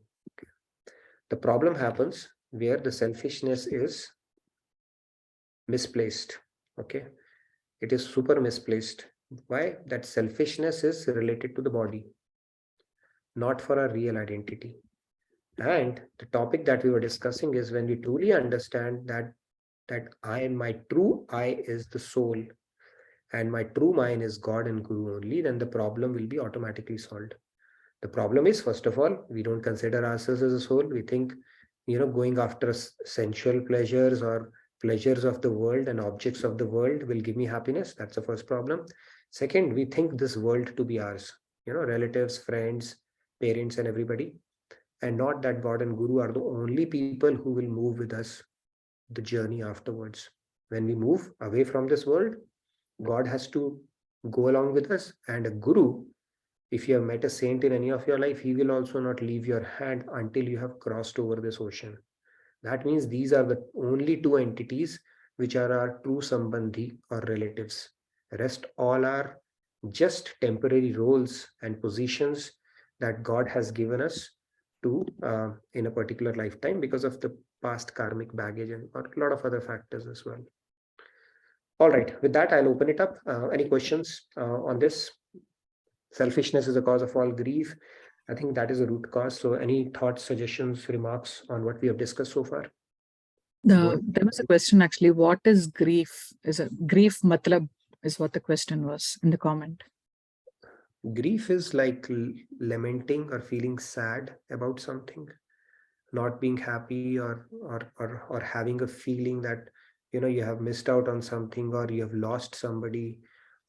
The problem happens where the selfishness is misplaced. Okay, it is super misplaced. Why? That selfishness is related to the body, not for our real identity. And the topic that we were discussing is when we truly understand that my true I is the soul and my true mine is God and Guru only, then the problem will be automatically solved. The problem is, first of all, we don't consider ourselves as a soul. We think, going after sensual pleasures or pleasures of the world and objects of the world will give me happiness. That's the first problem. Second, we think this world to be ours, relatives, friends, parents, and everybody, and not that God and Guru are the only people who will move with us the journey afterwards. When we move away from this world, God has to go along with us, and a Guru, if you have met a saint in any of your life, he will also not leave your hand until you have crossed over this ocean. That means these are the only two entities which are our true sambandhi or relatives. The rest all are just temporary roles and positions that God has given us to in a particular lifetime because of the past karmic baggage and a lot of other factors as well. All right, with that, I'll open it up. Any questions on this? Selfishness is the cause of all grief. I think that is a root cause. So any thoughts, suggestions, remarks on what we have discussed so far? There was a question actually. What is grief? Is it grief matlab is what the question was in the comment. Grief is like lamenting or feeling sad about something, not being happy or having a feeling that you have missed out on something, or you have lost somebody,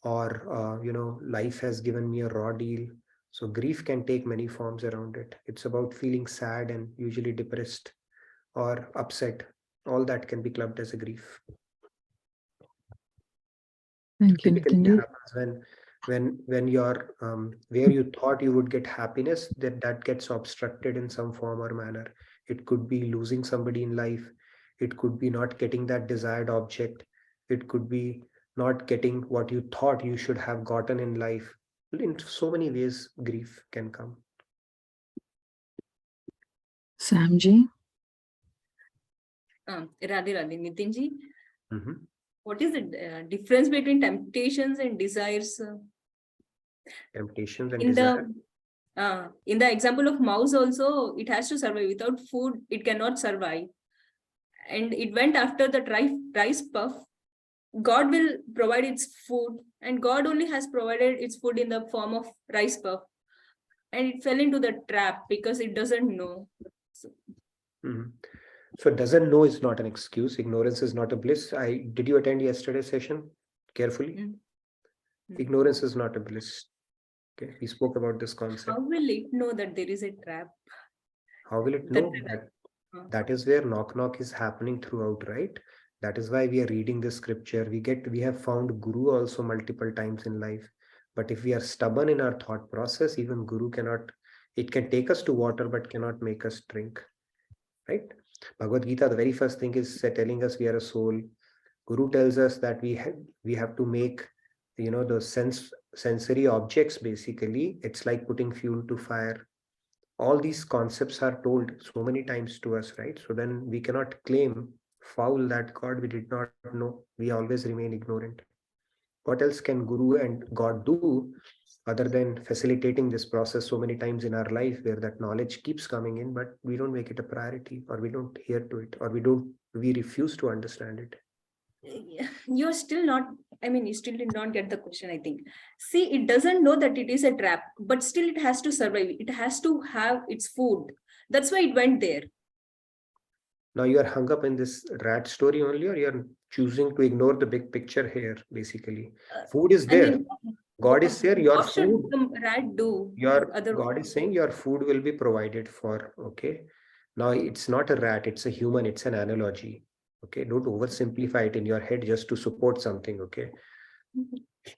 or life has given me a raw deal. So grief can take many forms around it. It's about feeling sad and usually depressed or upset. All that can be clubbed as a grief. Thank you, Typically Nitinji. happens when you're where you thought you would get happiness, that gets obstructed in some form or manner. It could be losing somebody in life. It could be not getting that desired object. It could be not getting what you thought you should have gotten in life. In so many ways, grief can come. Samji. Radhe Radhe, Nitinji. Mm-hmm. What is the difference between temptations and desires? Temptations and in desire. In the example of mouse also, it has to survive. Without food, it cannot survive. And it went after the rice puff. God will provide its food, and God only has provided its food in the form of rice puff. And it fell into the trap because it doesn't know. So, So doesn't know is not an excuse. Ignorance is not a bliss. Did you attend yesterday's session carefully? Ignorance is not a bliss. Okay, we spoke about this concept. how will it know that there is a trap? How will it know? That is where knock is happening throughout, right? That is why we are reading the scripture. We have found Guru also multiple times in life. But if we are stubborn in our thought process, even Guru cannot, it can take us to water, but cannot make us drink. Right? Bhagavad Gita, the very first thing is telling us we are a soul. Guru tells us that we have to make, the sensory objects, basically. It's like putting fuel to fire. All these concepts are told so many times to us, right? So then we cannot claim foul that God we did not know. We always remain ignorant. What else can Guru and God do other than facilitating this process so many times in our life, where that knowledge keeps coming in, but we don't make it a priority, or we don't adhere to it, or we refuse to understand it? You're still not, you still did not get the question, I think. See, it doesn't know that it is a trap, but still it has to survive. It has to have its food. That's why it went there. Now you are hung up in this rat story only, or you're choosing to ignore the big picture here, basically? Food is there. God is there. Your what should food. the rat do? God is saying your food will be provided for. Okay. Now it's not a rat, it's a human, it's an analogy. Okay. Don't oversimplify it in your head just to support something. Okay.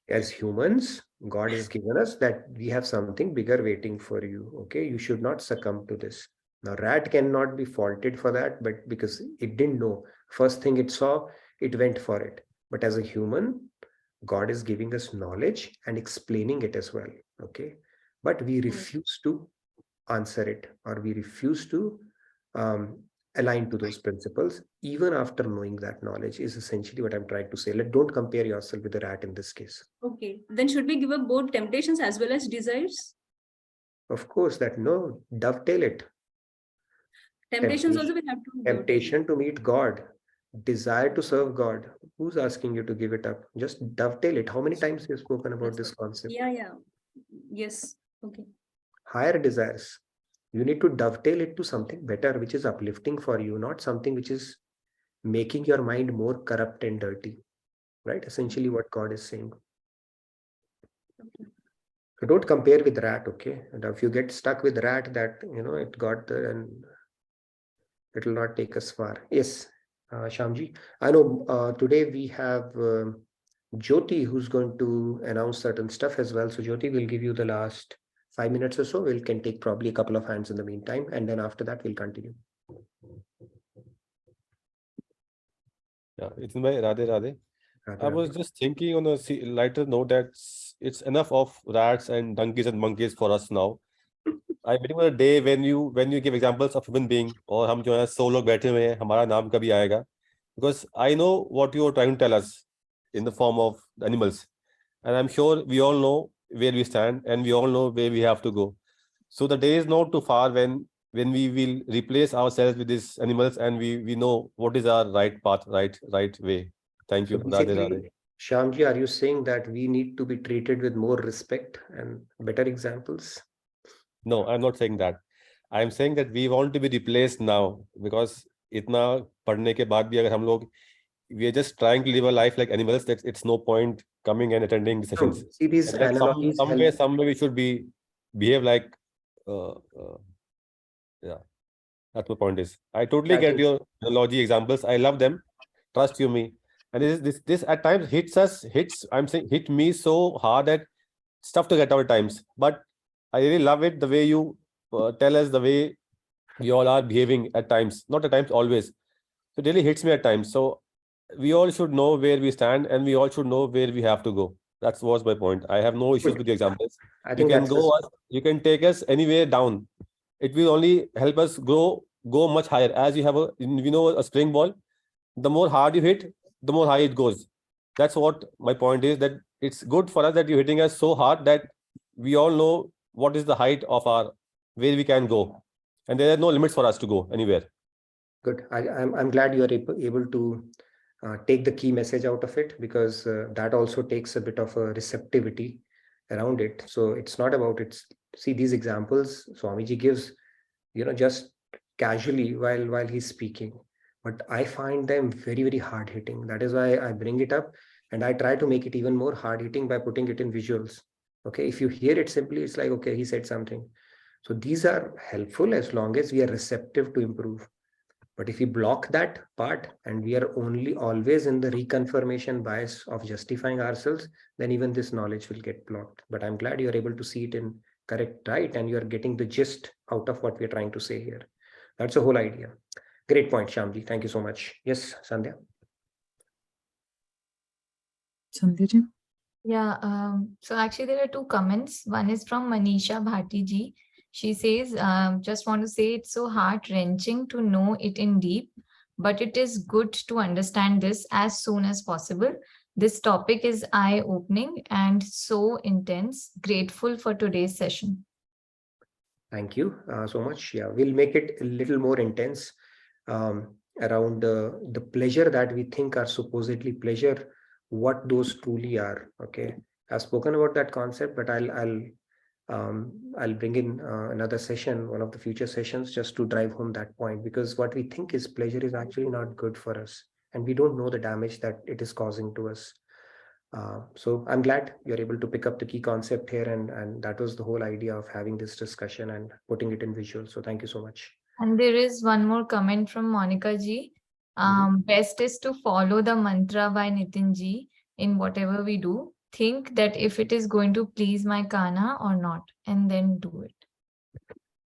As humans, God has given us that we have something bigger waiting for you. Okay. You should not succumb to this. Now, rat cannot be faulted for that, but because it didn't know. First thing it saw, it went for it. But as a human, God is giving us knowledge and explaining it as well. Okay. But we refuse to answer it, or we refuse to align to those principles, even after knowing that knowledge, is essentially what I'm trying to say. Don't compare yourself with the rat in this case. Okay. Then should we give up both temptations as well as desires? Of course, dovetail it. Temptations also we have to. Temptation to meet God. Desire to serve God. Who's asking you to give it up? Just dovetail it. How many times you've spoken about this concept? Yeah. Yes. Okay. Higher desires. You need to dovetail it to something better, which is uplifting for you, not something which is making your mind more corrupt and dirty. Right? Essentially what God is saying. So don't compare with rat, okay? And if you get stuck with rat, that, it got there and it will not take us far. Yes, Shamji. I know today we have Jyoti, who's going to announce certain stuff as well. So Jyoti will give you the last 5 minutes or so. We can take probably a couple of hands in the meantime. And then after that, we'll continue. Yeah, it's my Radhe Radhe. I was just thinking on a lighter note that it's enough of rats and donkeys and monkeys for us now. I'm waiting for a day when you give examples of human being, or हम जो है 100 लोग बैठे हुए हैं, हमारा नाम कभी आएगा? Because I know what you are trying to tell us in the form of animals, and I'm sure we all know where we stand and we all know where we have to go. So the day is not too far when we will replace ourselves with these animals, and we know what is our right path, right way. Thank you. So Radhe, basically, Radhe. Shyamji, are you saying that we need to be treated with more respect and better examples? No, I'm not saying that. I'm saying that we want to be replaced now, because itna padhne ke baad bhi agar hum log, we are just trying to live a life like animals, that it's no point coming and attending the sessions. See, these And like analogies help. some way we should behave like yeah. That's my point is. I totally I get think your analogy examples. I love them. Trust you me. And this at times hit me so hard that it's tough to get out at times. But I really love it, the way you tell us the way we all are behaving at times. Not at times, always. It really hits me at times. So we all should know where we stand, and we all should know where we have to go. That was my point. I have no issues with the examples. I You think can that's go us, you can take us anywhere down. It will only help us go much higher. As you have a spring ball, the more hard you hit, the more high it goes. That's what my point is, that it's good for us that you're hitting us so hard that we all know what is the height of our, where we can go, and there are no limits for us to go anywhere. good. I'm glad you are able to take the key message out of it, because that also takes a bit of a receptivity around it. So it's not about see, these examples Swamiji gives, just casually while he's speaking, but I find them very, very hard hitting. That is why I bring it up, and I try to make it even more hard hitting by putting it in visuals. Okay, if you hear it simply, it's like, okay, he said something. So these are helpful as long as we are receptive to improve. But if we block that part and we are only always in the reconfirmation bias of justifying ourselves, then even this knowledge will get blocked. But I'm glad you're able to see it in correct right, and you're getting the gist out of what we're trying to say here. That's the whole idea. Great point, Shyamji. Thank you so much. Yes, Sandhya. Sandhya ji? Yeah, so actually there are two comments. One is from Manisha Bhati ji. She says, just want to say it's so heart-wrenching to know it in deep, but it is good to understand this as soon as possible. This topic is eye-opening and so intense. Grateful for today's session. Thank you so much. Yeah, we'll make it a little more intense around the pleasure that we think are supposedly pleasure, what those truly are. Okay, I've spoken about that concept, but I'll bring in another session, one of the future sessions, just to drive home that point, because what we think is pleasure is actually not good for us, and we don't know the damage that it is causing to us. So I'm glad you're able to pick up the key concept here, and that was the whole idea of having this discussion and putting it in visual. So thank you so much. And there is one more comment from Monica ji. Best is to follow the mantra by Nitin ji in whatever we do. Think that if it is going to please my kana or not, and then do it.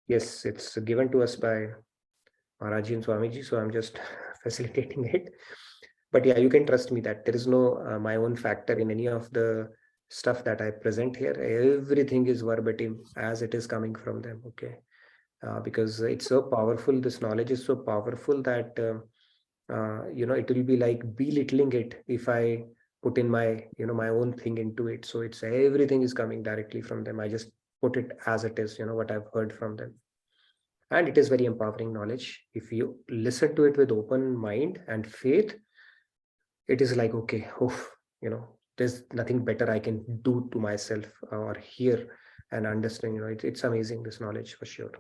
Yes, it's given to us by Maharaji and Swamiji, so I'm just facilitating it. But yeah, you can trust me that there is no my own factor in any of the stuff that I present here. Everything is verbatim as it is coming from them. Okay, because it's so powerful. This knowledge is so powerful that it will be like belittling it if I put in my my own thing into it. So it's everything is coming directly from them. I just put it as it is. What I've heard from them. And it is very empowering knowledge. If you listen to it with open mind and faith, it is like, okay, there's nothing better I can do to myself or hear and understand. It's amazing, this knowledge, for sure.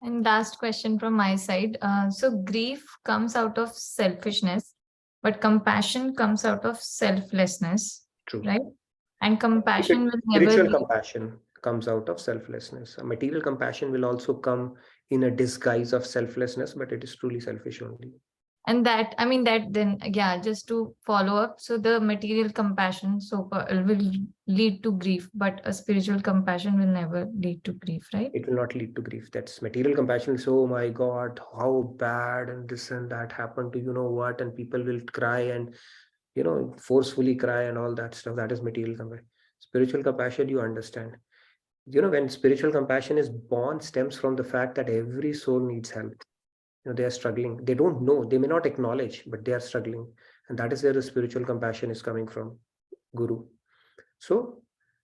And last question from my side. So grief comes out of selfishness, but compassion comes out of selflessness. True. Right? And compassion will never spiritual compassion comes out of selflessness. Material compassion will also come in a disguise of selflessness, but it is truly selfish only. And that, I mean, that then, yeah, just to follow up. So the material compassion will lead to grief, but a spiritual compassion will never lead to grief, right? It will not lead to grief. That's material compassion. So, oh my God, how bad and this and that happened to what, and people will cry and forcefully cry and all that stuff. That is material compassion. Spiritual compassion, you understand. When spiritual compassion is born, stems from the fact that every soul needs help. They are struggling. They don't know. They may not acknowledge, but they are struggling. And that is where the spiritual compassion is coming from, Guru. So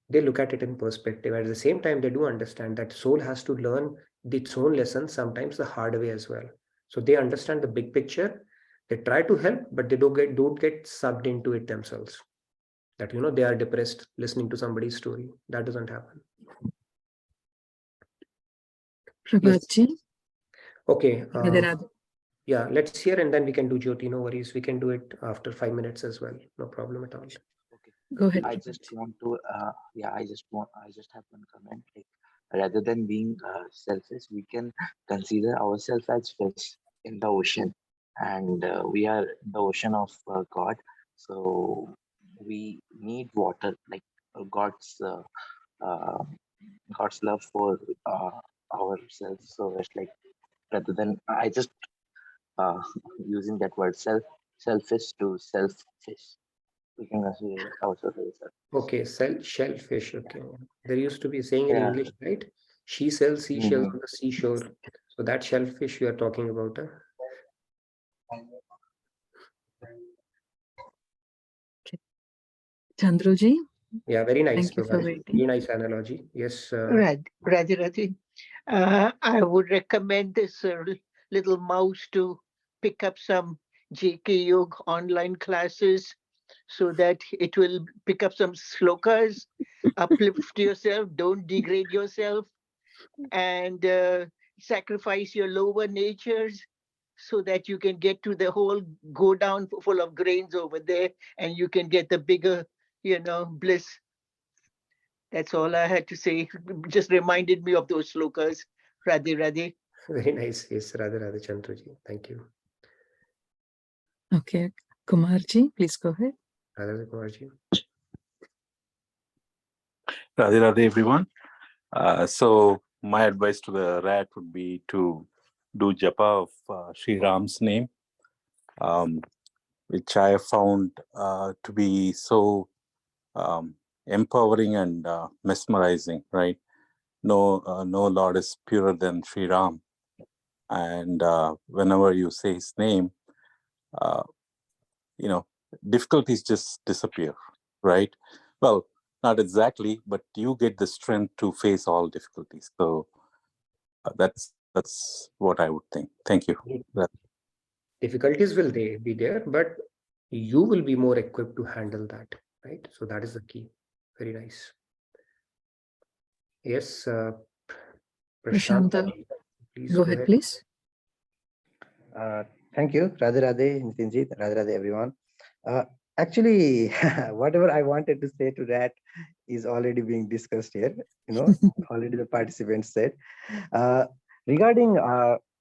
they look at it in perspective. At the same time, they do understand that soul has to learn its own lessons, sometimes the hard way as well. So they understand the big picture. They try to help, but they don't get sucked into it themselves. That, you know, they are depressed listening to somebody's story. That doesn't happen. Prabhatji. Okay. Radhe Radhe. Yeah, let's hear and then we can do Jyoti. No worries. We can do it after 5 minutes as well. No problem at all. Go ahead. I just want to, I just have one comment. Like, rather than being selfish, we can consider ourselves as fish in the ocean, and we are the ocean of God. So we need water, like God's God's love for ourselves. So it's like, rather than I just using that word selfish to selfish. We can consider ourselves as selfish. Okay, shellfish. Okay. There used to be a saying in Yeah. English, right? She sells seashells Mhm. on the seashore. So that shellfish you are talking about. Chandruji. Yeah, very nice. Thank you for waiting. Very nice analogy. Yes. Radhe. I would recommend this little mouse to pick up some JK Yoga online classes so that it will pick up some slokas, uplift yourself, don't degrade yourself, and sacrifice your lower natures so that you can get to the whole go down full of grains over there and you can get the bigger, bliss. That's all I had to say. Just reminded me of those slokas. Radhe Radhe. Very nice. Yes, Radhe Radhe Chandruji. Thank you. Okay. Kumarji, please go ahead. Radhe Radhe Kumarji. Radhe Radhe, everyone. So my advice to the rat would be to do japa of Sri Ram's name, which I have found to be so empowering and mesmerizing, right? No Lord is purer than Sri Ram. And whenever you say his name, difficulties just disappear, right? Well, not exactly, but you get the strength to face all difficulties. So that's what I would think. Thank you. Difficulties will be there, but you will be more equipped to handle that, right? So that is the key. Very nice. Yes, Prashanta, go ahead, please. Thank you, Radhe Radhe, Nitinji, Radhe Radhe, everyone. Actually, whatever I wanted to say to that is already being discussed here. Already the participants said. Regarding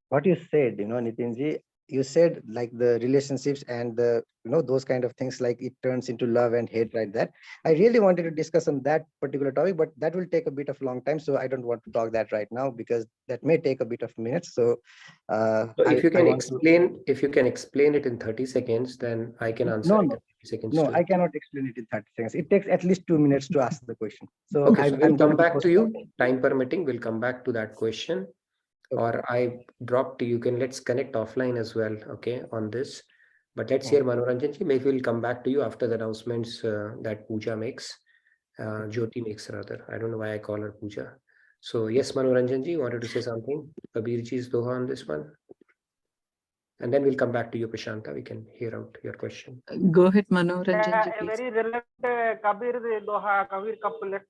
what you said, Nitinji, you said like the relationships and the those kind of things, like it turns into love and hate, right? That I really wanted to discuss on that particular topic, but that will take a bit of long time, so I don't want to talk that right now because that may take a bit of minutes. So if you can explain it in 30 seconds, then I can answer it in 30 seconds. No, I cannot explain it in 30 seconds. It takes at least 2 minutes to ask the question. So okay, so we'll come back to you, time permitting. We'll come back to that question. Okay. Or I dropped you can let's connect offline as well, okay, on this. But let's hear Manoranjan ji. Maybe we'll come back to you after the announcements that Pooja makes, Jyoti makes rather. I don't know why I call her Pooja. So yes, Manoranjan ji, wanted to say something? Kabir ji's doha on this one. And then we'll come back to you, Prashanta. We can hear out your question. Go ahead, Manoranjan ji, please. Very relevant Kabir doha, Kabir couplet.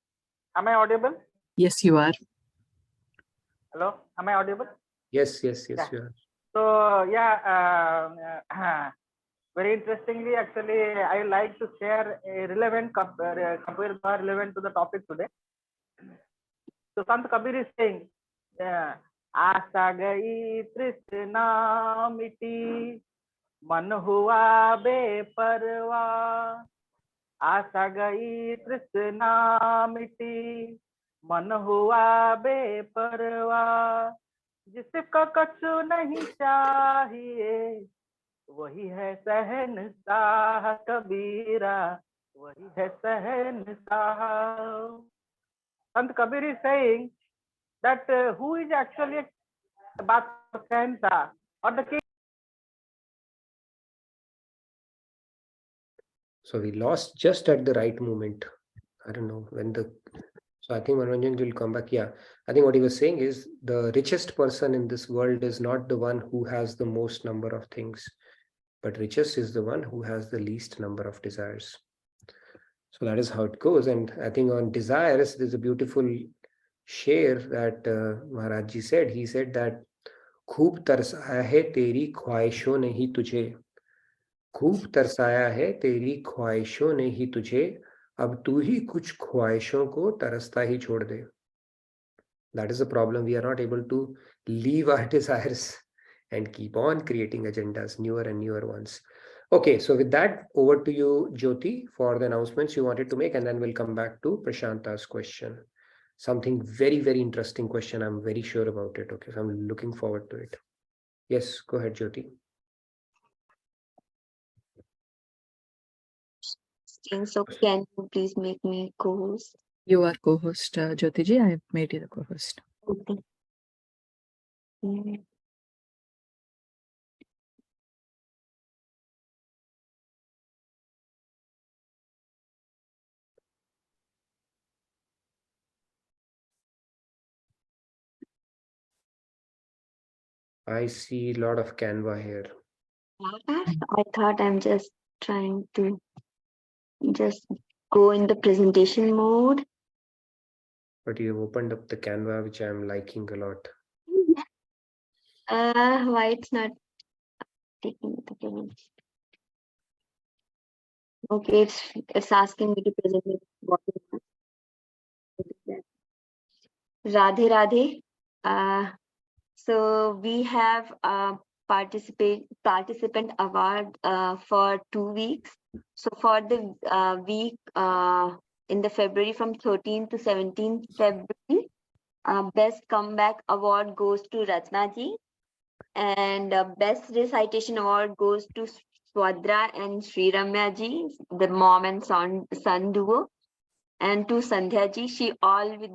Am I audible? Yes, you are. Hello, am I audible? Yes, you are. So very interestingly, actually, I like to share a relevant Kabir doha relevant to the topic today. So Sant Kabir is saying, आशा गई तृष्णा मिटी मन हुआ बेपरवाह आशा गई तृष्णा मिटी मन हुआ बेपरवाह जिसका कछु नहीं चाहिए वही है शहंशाह कबीरा वही है शहंशाह. Sant Kabir is saying that who is actually the Shahensha or the king. So we lost just at the right moment. I don't know when the. So I think Manoranjan will come back. Yeah, I think what he was saying is the richest person in this world is not the one who has the most number of things, but richest is the one who has the least number of desires. So that is how it goes. And I think on desires, there's a beautiful share that Maharaj Ji said. He said that खूब तरसाया है तेरी ख्वाहिशों ने ही तुझे, खूब तरसाया है तेरी ख्वाहिशों ने ही तुझे, अब तू ही कुछ ख्वाहिशों को तरसता ही छोड़ दे. That is the problem. We are not able to leave our desires and keep on creating agendas, newer and newer ones. Okay, so with that, over to you, Jyoti, for the announcements you wanted to make, and then we'll come back to Prashanta's question. Something very, very interesting question. I'm very sure about it. Okay, so I'm looking forward to it. Yes, go ahead, Jyoti. So can you please make me co-host? You are co-host, Jyoti ji. I have made you the co-host. Okay. I see a lot of Canva here. I thought I'm just trying to just go in the presentation mode. But you have opened up the Canva, which I'm liking a lot. Why it's not taking the presentation? Okay, it's asking me to present it. Radhe Radhe. So we have a participant award for 2 weeks. So for the week in the February from 13th to 17th February, best comeback award goes to Ratna ji, and best recitation award goes to Swadra and Sri Ramya ji, the mom and son duo, and to Sandhya ji. She all with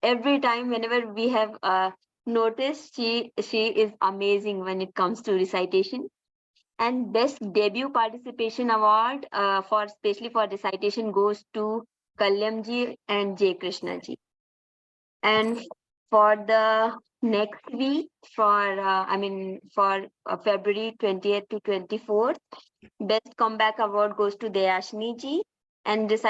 every time whenever we have noticed, she is amazing when it comes to recitation. And best debut participation award for especially for recitation goes to Kalyam ji and Jay Krishna ji. And for the next week, for February 20th to 24th, best comeback award goes to Dayashni ji, and best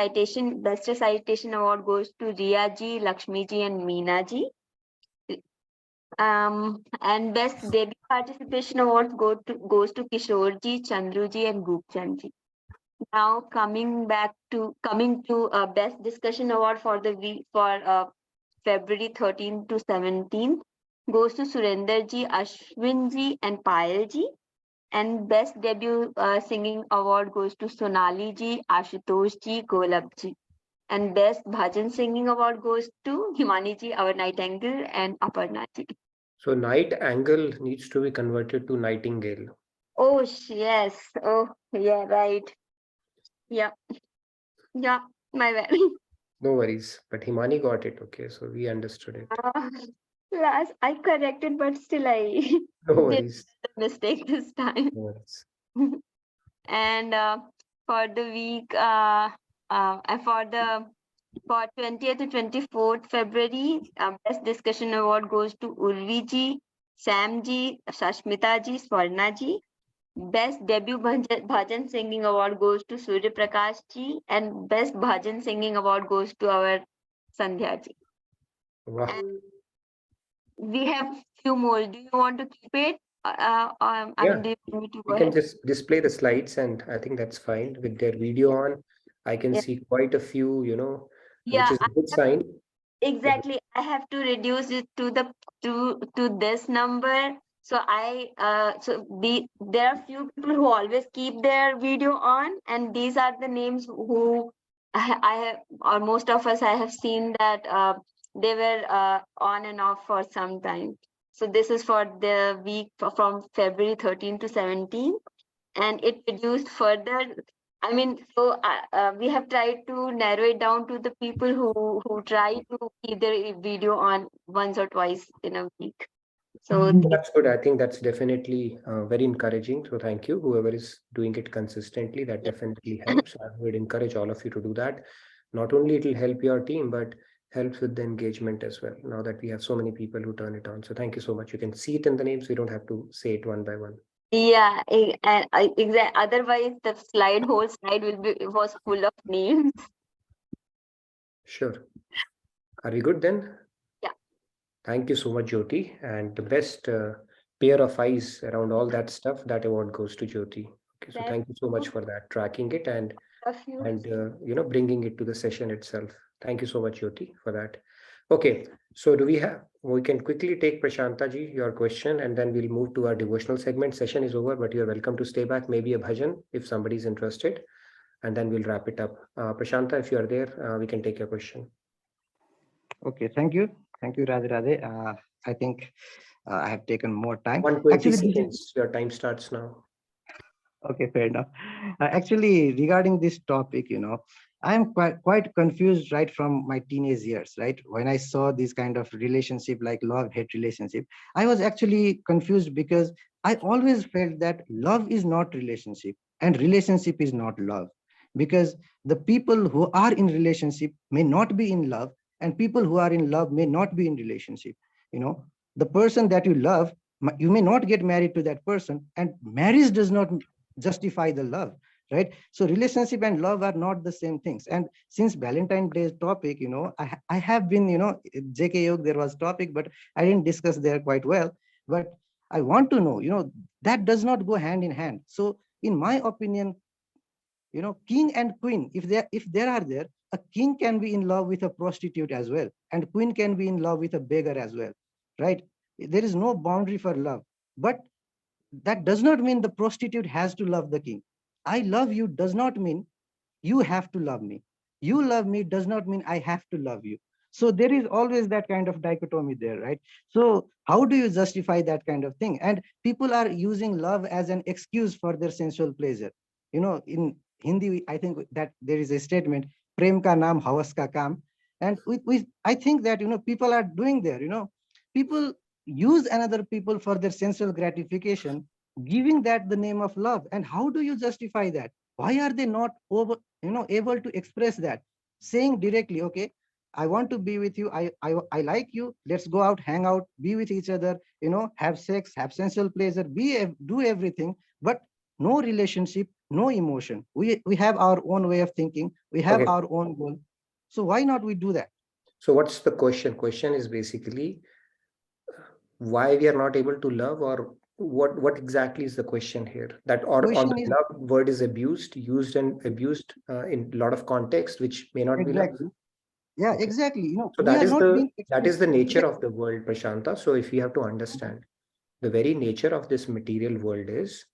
recitation award goes to Riya ji, Lakshmi ji, and Meena ji. And best debut participation awards goes to Kishore ji, Chandru ji, and Gupchand ji. Now coming to best discussion award for the week for February 13th to 17th goes to Surinder ji, Ashwin ji, and Payal ji. And best debut singing award goes to Sonali ji, Ashutosh ji, Golab ji. And best bhajan singing award goes to Himani ji, our Nightingale, and Aparna ji. So night angle needs to be converted to nightingale. Oh yes. Oh yeah, right. Yeah. Yeah, my bad. No worries, but Himani got it. Okay, so we understood it. Last I corrected, but still I No did worries. the mistake this time. No worries. And for the week for 20th to 24th February, best discussion award goes to Urvi ji, Sam ji, Shashmita ji, Swarna ji. Best debut bhajan singing award goes to Surya Prakash ji, and best bhajan singing award goes to our Sandhya ji. Wow. And we have few more. Do you want to keep it? I mean, do you want me to go We can ahead? just display the slides, and I think that's fine. With their video on, I can Yeah. see quite a few, which Yeah, is a good sign. exactly. I have to reduce it to this number. So there are few people who always keep their video on, and these are the names who I have, or most of us, I have seen that they were on and off for some time. So this is for the week from February 13 to 17, and it reduced further. I mean, so we have tried to narrow it down to the people who try to keep their video on once or twice in a week. So That's good. I think that's definitely very encouraging. So thank you, whoever is doing it consistently. That definitely helps. I would encourage all of you to do that. Not only it will help your team, but helps with the engagement as well, now that we have so many people who turn it on. So thank you so much. You can see it in the names. We don't have to say it one by one. Yeah, and otherwise the whole slide was full of names. Sure. Are we good then? Yeah. Thank you so much, Jyoti. And the best pair of eyes around all that stuff, that award goes to Jyoti. Okay, so thank you so much for that, tracking it and bringing it to the session itself. Thank you so much, Jyoti, for that. Okay, so we can quickly take Prashanta ji, your question, and then we'll move to our devotional segment. Session is over, but you're welcome to stay back, maybe a bhajan if somebody's interested, and then we'll wrap it up. Prashanta, if you are there, we can take your question. Okay, thank you. Thank you, Radhe Radhe. I think I have taken more time. 120 seconds, your time starts now. Okay, fair enough. Actually, regarding this topic, I'm quite confused right from my teenage years, right? When I saw this kind of relationship like love-hate relationship, I was actually confused because I always felt that love is not relationship and relationship is not love. Because the people who are in relationship may not be in love, and people who are in love may not be in relationship. The person that you love, you may not get married to that person, and marriage does not justify the love, right? So relationship and love are not the same things. And since Valentine's Day topic, I have been, JK Yog, there was topic, but I didn't discuss there quite well. But I want to know, that does not go hand in hand. So in my opinion, king and queen, if there are there, a king can be in love with a prostitute as well, and queen can be in love with a beggar as well, right? There is no boundary for love. But that does not mean the prostitute has to love the king. I love you does not mean you have to love me. You love me does not mean I have to love you. So there is always that kind of dichotomy there, right? So how do you justify that kind of thing? And people are using love as an excuse for their sensual pleasure. In Hindi, I think that there is a statement, prem ka naam havas ka kaam. And I think that, people are doing there, people use another people for their sensual gratification, giving that the name of love. And how do you justify that? Why are they not able to express that, saying directly, okay, I want to be with you, I like you, let's go out, hang out, be with each other, have sex, have sensual pleasure, do everything, but no relationship, no emotion. We have our own way of thinking, we have our own goal. So why not we do that? So what's the question? Question is basically why we are not able to love, or what exactly is the question here? That or the love word is used and abused in a lot of context, which may not be love. Yeah, exactly. So that is the nature of the world, Prashanta. So if we have to understand, the very nature of this material world is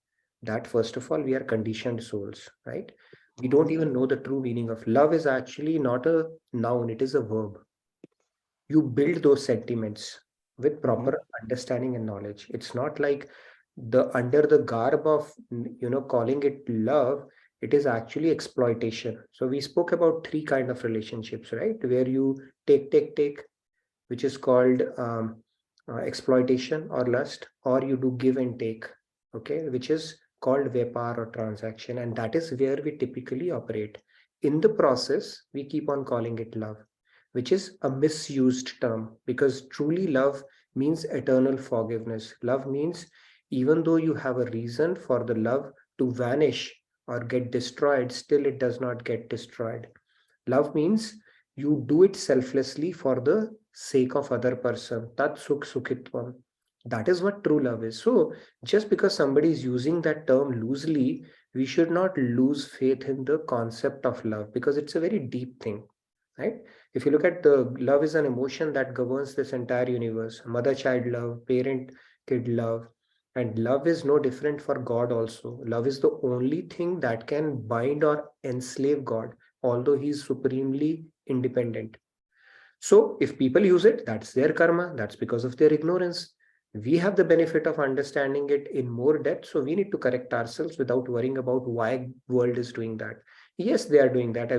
that, first of all, we are conditioned souls, right? We don't even know the true meaning of love. Is actually not a noun, it is a verb. You build those sentiments with proper understanding and knowledge. It's not like under the garb of calling it love, it is actually exploitation. So we spoke about three kind of relationships, right? Where you take, which is called exploitation or lust, or you do give and take, okay, which is called vyapar or transaction, and that is where we typically operate. In the process, we keep on calling it love, which is a misused term, because truly love means eternal forgiveness. Love means even though you have a reason for the love to vanish or get destroyed, still it does not get destroyed. Love means you do it selflessly for the sake of other person. Tat sukh sukhitvam. That is what true love is. So just because somebody is using that term loosely, we should not lose faith in the concept of love, because it's a very deep thing, right? If you look at the love is an emotion that governs this entire universe. Mother-child love, parent-kid love, and love is no different for God also. Love is the only thing that can bind or enslave God, although he is supremely independent. So if people use it, that's their karma. That's because of their ignorance. We have the benefit of understanding it in more depth. So we need to correct ourselves without worrying about why world is doing that. Yes, they are doing that.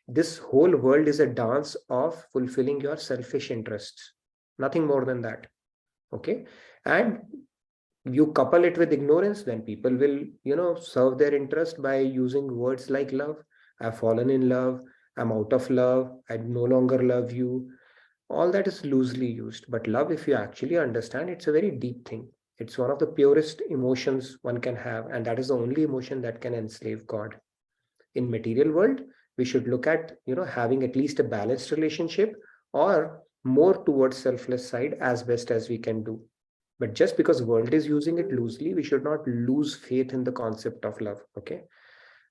This whole world is a dance of fulfilling your selfish interests. Nothing more than that. Okay. And you couple it with ignorance, then people will, serve their interest by using words like love. I've fallen in love. I'm out of love, I no longer love you. All that is loosely used. But love, if you actually understand, it's a very deep thing. It's one of the purest emotions one can have, and that is the only emotion that can enslave God. In material world, we should look at, having at least a balanced relationship or more towards selfless side as best as we can do. But just because world is using it loosely, we should not lose faith in the concept of love. Okay.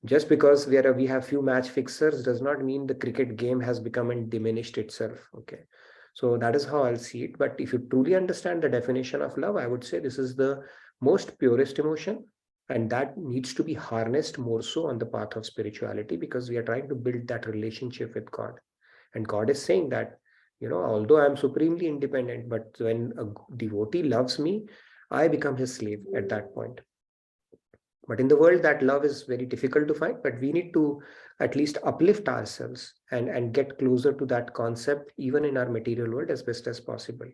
Just because we have few match fixers does not mean the cricket game has become and diminished itself. Okay. So that is how I'll see it. But if you truly understand the definition of love, I would say this is the most purest emotion, and that needs to be harnessed more so on the path of spirituality, because we are trying to build that relationship with God. And God is saying that, although I'm supremely independent, but when a devotee loves me, I become his slave at that point. But in the world, that love is very difficult to find, but we need to at least uplift ourselves and get closer to that concept, even in our material world, as best as possible,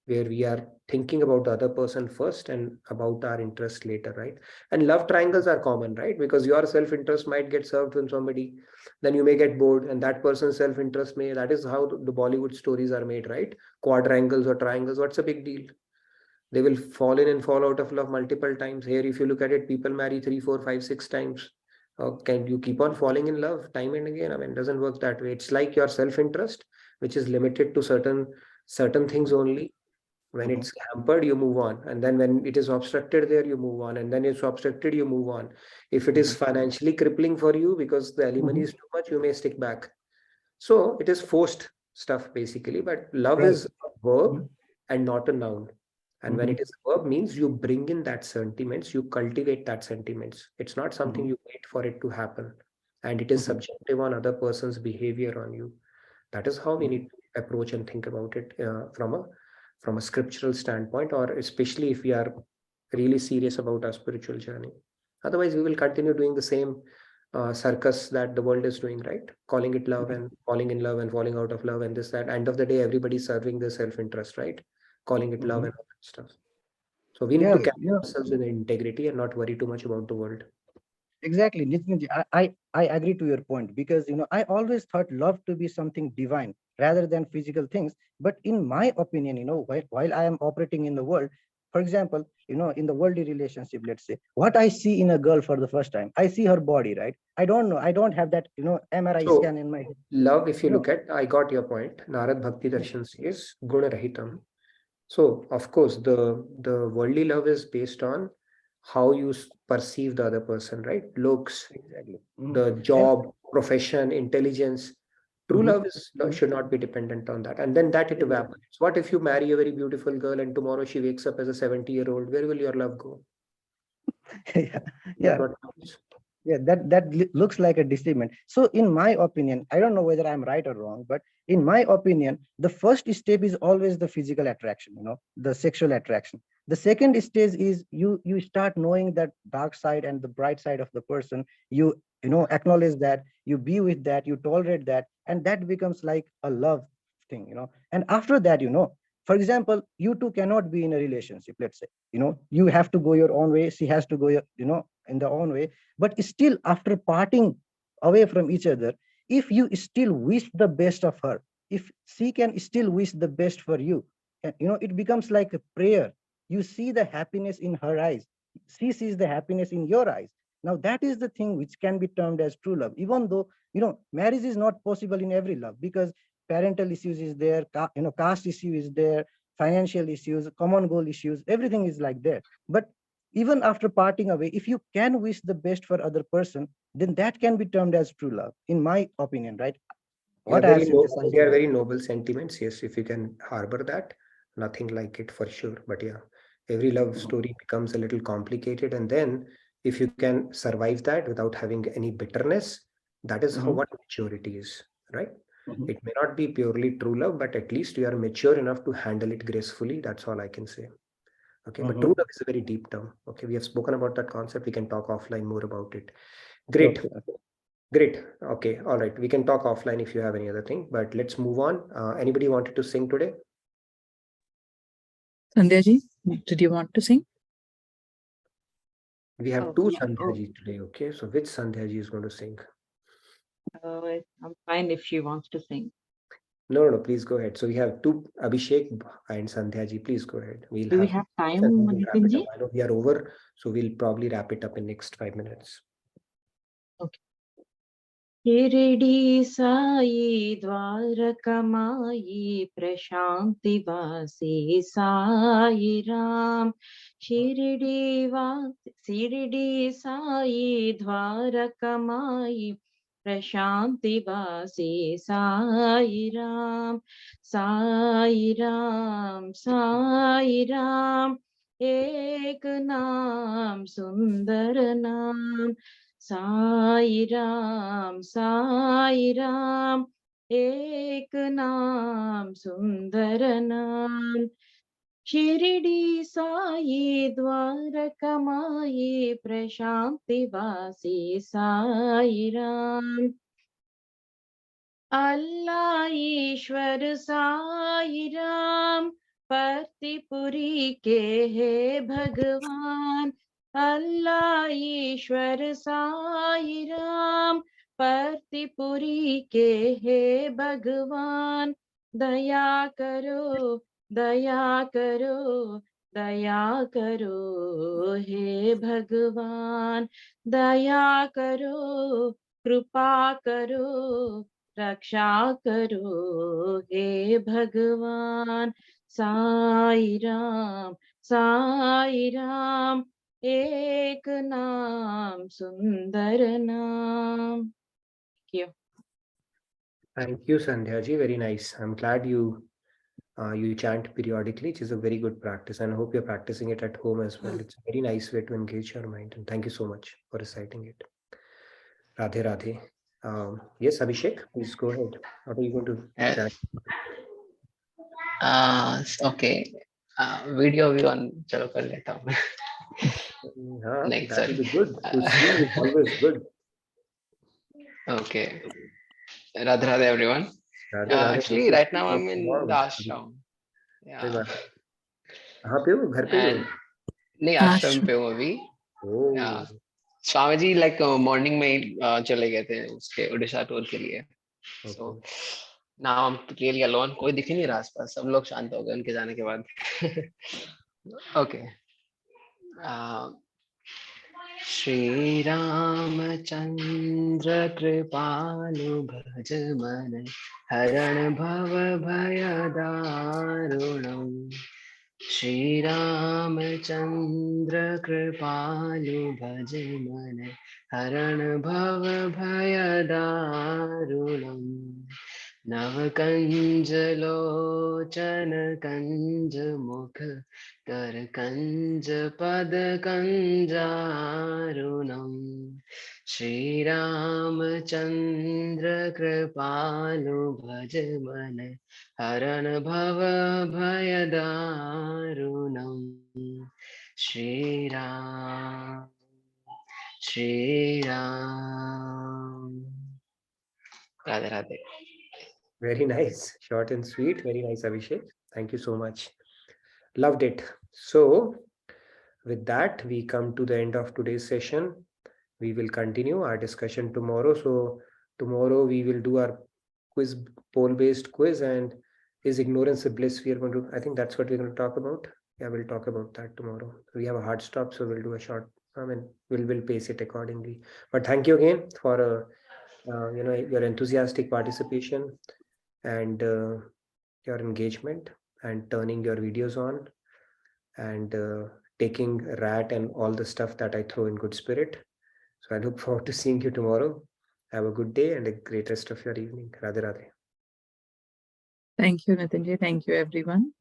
where we are thinking about the other person first and about our interest later, right? And love triangles are common, right? Because your self-interest might get served from somebody, then you may get bored, and that person's self-interest that is how the Bollywood stories are made, right? Quadrangles or triangles, what's a big deal? They will fall in and fall out of love multiple times. Here, if you look at it, people marry 3, 4, 5, 6 times. Can you keep on falling in love time and again? I mean, it doesn't work that way. It's like your self-interest, which is limited to certain things only. When it's hampered, you move on. And then when it is obstructed there, you move on. And then it's obstructed, you move on. If it is financially crippling for you because the alimony is too much, you may stick back. So it is forced stuff basically, but love is a verb and not a noun. And when it is a verb, means you bring in that sentiments, you cultivate that sentiments. It's not something you wait for it to happen. And it is subjective on other person's behavior on you. That is how we need to approach and think about it from a scriptural standpoint, or especially if we are really serious about our spiritual journey. Otherwise, we will continue doing the same circus that the world is doing, right? Calling it love and falling in love and falling out of love and this, that. End of the day, everybody's serving their self-interest, right? Calling it love and all that stuff. So we need to carry ourselves in integrity and not worry too much about the world. Exactly, Nitinji, I agree to your point, because I always thought love to be something divine rather than physical things. But in my opinion, while I am operating in the world, for example, in the worldly relationship, let's say, what I see in a girl for the first time, I see her body, right? I don't know, I don't have that MRI scan in my head. Love, if you look at, I got your point. Narad Bhakti Darshan says Guna Rahitam. So of course, the worldly love is based on how you perceive the other person, right? Looks, exactly. The job, profession, intelligence. True love should not be dependent on that. And then that it evaporates. What if you marry a very beautiful girl and tomorrow she wakes up as a 70-year-old? Where will your love go? Yeah. Yeah, that looks like a deceitment. So in my opinion, I don't know whether I'm right or wrong, but in my opinion, the first step is always the physical attraction, the sexual attraction. The second stage is you start knowing that dark side and the bright side of the person. You acknowledge that, you be with that, you tolerate that, and that becomes like a love thing. And after that, for example, you two cannot be in a relationship, let's say, you have to go your own way, she has to go in their own way. But still, after parting away from each other, if you still wish the best of her, if she can still wish the best for you, it becomes like a prayer. You see the happiness in her eyes, she sees the happiness in your eyes. Now that is the thing which can be termed as true love, even though marriage is not possible in every love, because parental issues is there, caste issue is there, financial issues, common goal issues, everything is like that. But even after parting away, if you can wish the best for other person, then that can be termed as true love, in my opinion, right? They are very noble sentiments. Yes, if you can harbor that, nothing like it for sure. But yeah, every love story becomes a little complicated. And then if you can survive that without having any bitterness, that is how what maturity is, right? It may not be purely true love, but at least you are mature enough to handle it gracefully. That's all I can say. Okay, but true love is a very deep term. Okay, we have spoken about that concept. We can talk offline more about it. Great. Great. Okay. All right. We can talk offline if you have any other thing, but let's move on. Anybody wanted to sing today? Sandhya ji, did you want to sing? We have two Sandhya ji today. Okay. So which Sandhya ji is going to sing? I'm fine if she wants to sing. No, please go ahead. So we have two, Abhishek and Sandhya ji. Please go ahead. We'll Do we have have time, and we'll wrap it Nitin up. I know we are over, so we'll probably wrap it up in next 5 minutes. Okay. Shirdi Sai द्वारकमाई Prashanti वासी साई राम शिरडी साई द्वारकमाई प्रशांति वासी साई राम साई राम साई राम एक नाम सुंदर नाम साई राम एक नाम सुंदर नाम शिरडी साई द्वारकमाई प्रशांति वासी साई राम अल्लाह ईश्वर साई राम परतिपुरी के है भगवान अल्लाह ईश्वर साई राम परतिपुरी के है भगवान दया करो दया करो दया करो हे भगवान दया करो कृपा करो रक्षा करो हे भगवान साई राम एक नाम सुंदर नाम. Thank you. Thank you, Sandhya ji. Very nice. I'm glad you chant periodically, which is a very good practice, and I hope you're practicing it at home as well. It's a very nice way to engage your mind, and thank you so much for reciting it. Radhe Radhe. Yes, Abhishek, please go ahead. What are you going to chant? Okay. Video भी on चलो कर लेता हूँ मैं. Next, that sorry. will be good. To see is always good. Okay. Radhe Radhe everyone. Radhe Radhe. Actually, right now I'm in the ashram. कोई बात नहीं. कहाँ पे हो? घर पे ही हो? नहीं, आश्रम पे हूँ अभी. स्वामी जी like morning में ही चले गए थे उसके उड़ीसा टूर के लिए. So now I'm clearly alone. कोई दिख ही नहीं रहा आसपास. सब लोग शांत हो गए उनके जाने के बाद. Okay. श्री रामचंद्र कृपालु भज मन हरण भव भय दारुणम् श्री रामचंद्र कृपालु भज मन हरण भव भय दारुणम् नव कंज लोचन कंज मुख कर कंज पद कंजारुणम् श्री रामचंद्र कृपालु भज मन हरण भव भय दारुणम् Shri Ram. Radhe Radhe. Very nice, short and sweet. Very nice, Abhishek. Thank you so much. Loved it. So, with that, we come to the end of today's session. We will continue our discussion tomorrow. So, tomorrow we will do our quiz, poll-based quiz, and is ignorance a bliss? We are going to, I think that's what we're going to talk about. Yeah, we'll talk about that tomorrow. We have a hard stop, so we'll do a short. We'll pace it accordingly. But thank you again for your enthusiastic participation and your engagement and turning your videos on and taking rat and all the stuff that I throw in good spirit. So I look forward to seeing you tomorrow. Have a good day and a great rest of your evening. Radhe Radhe. Thank you, Nitinji. Thank you, everyone.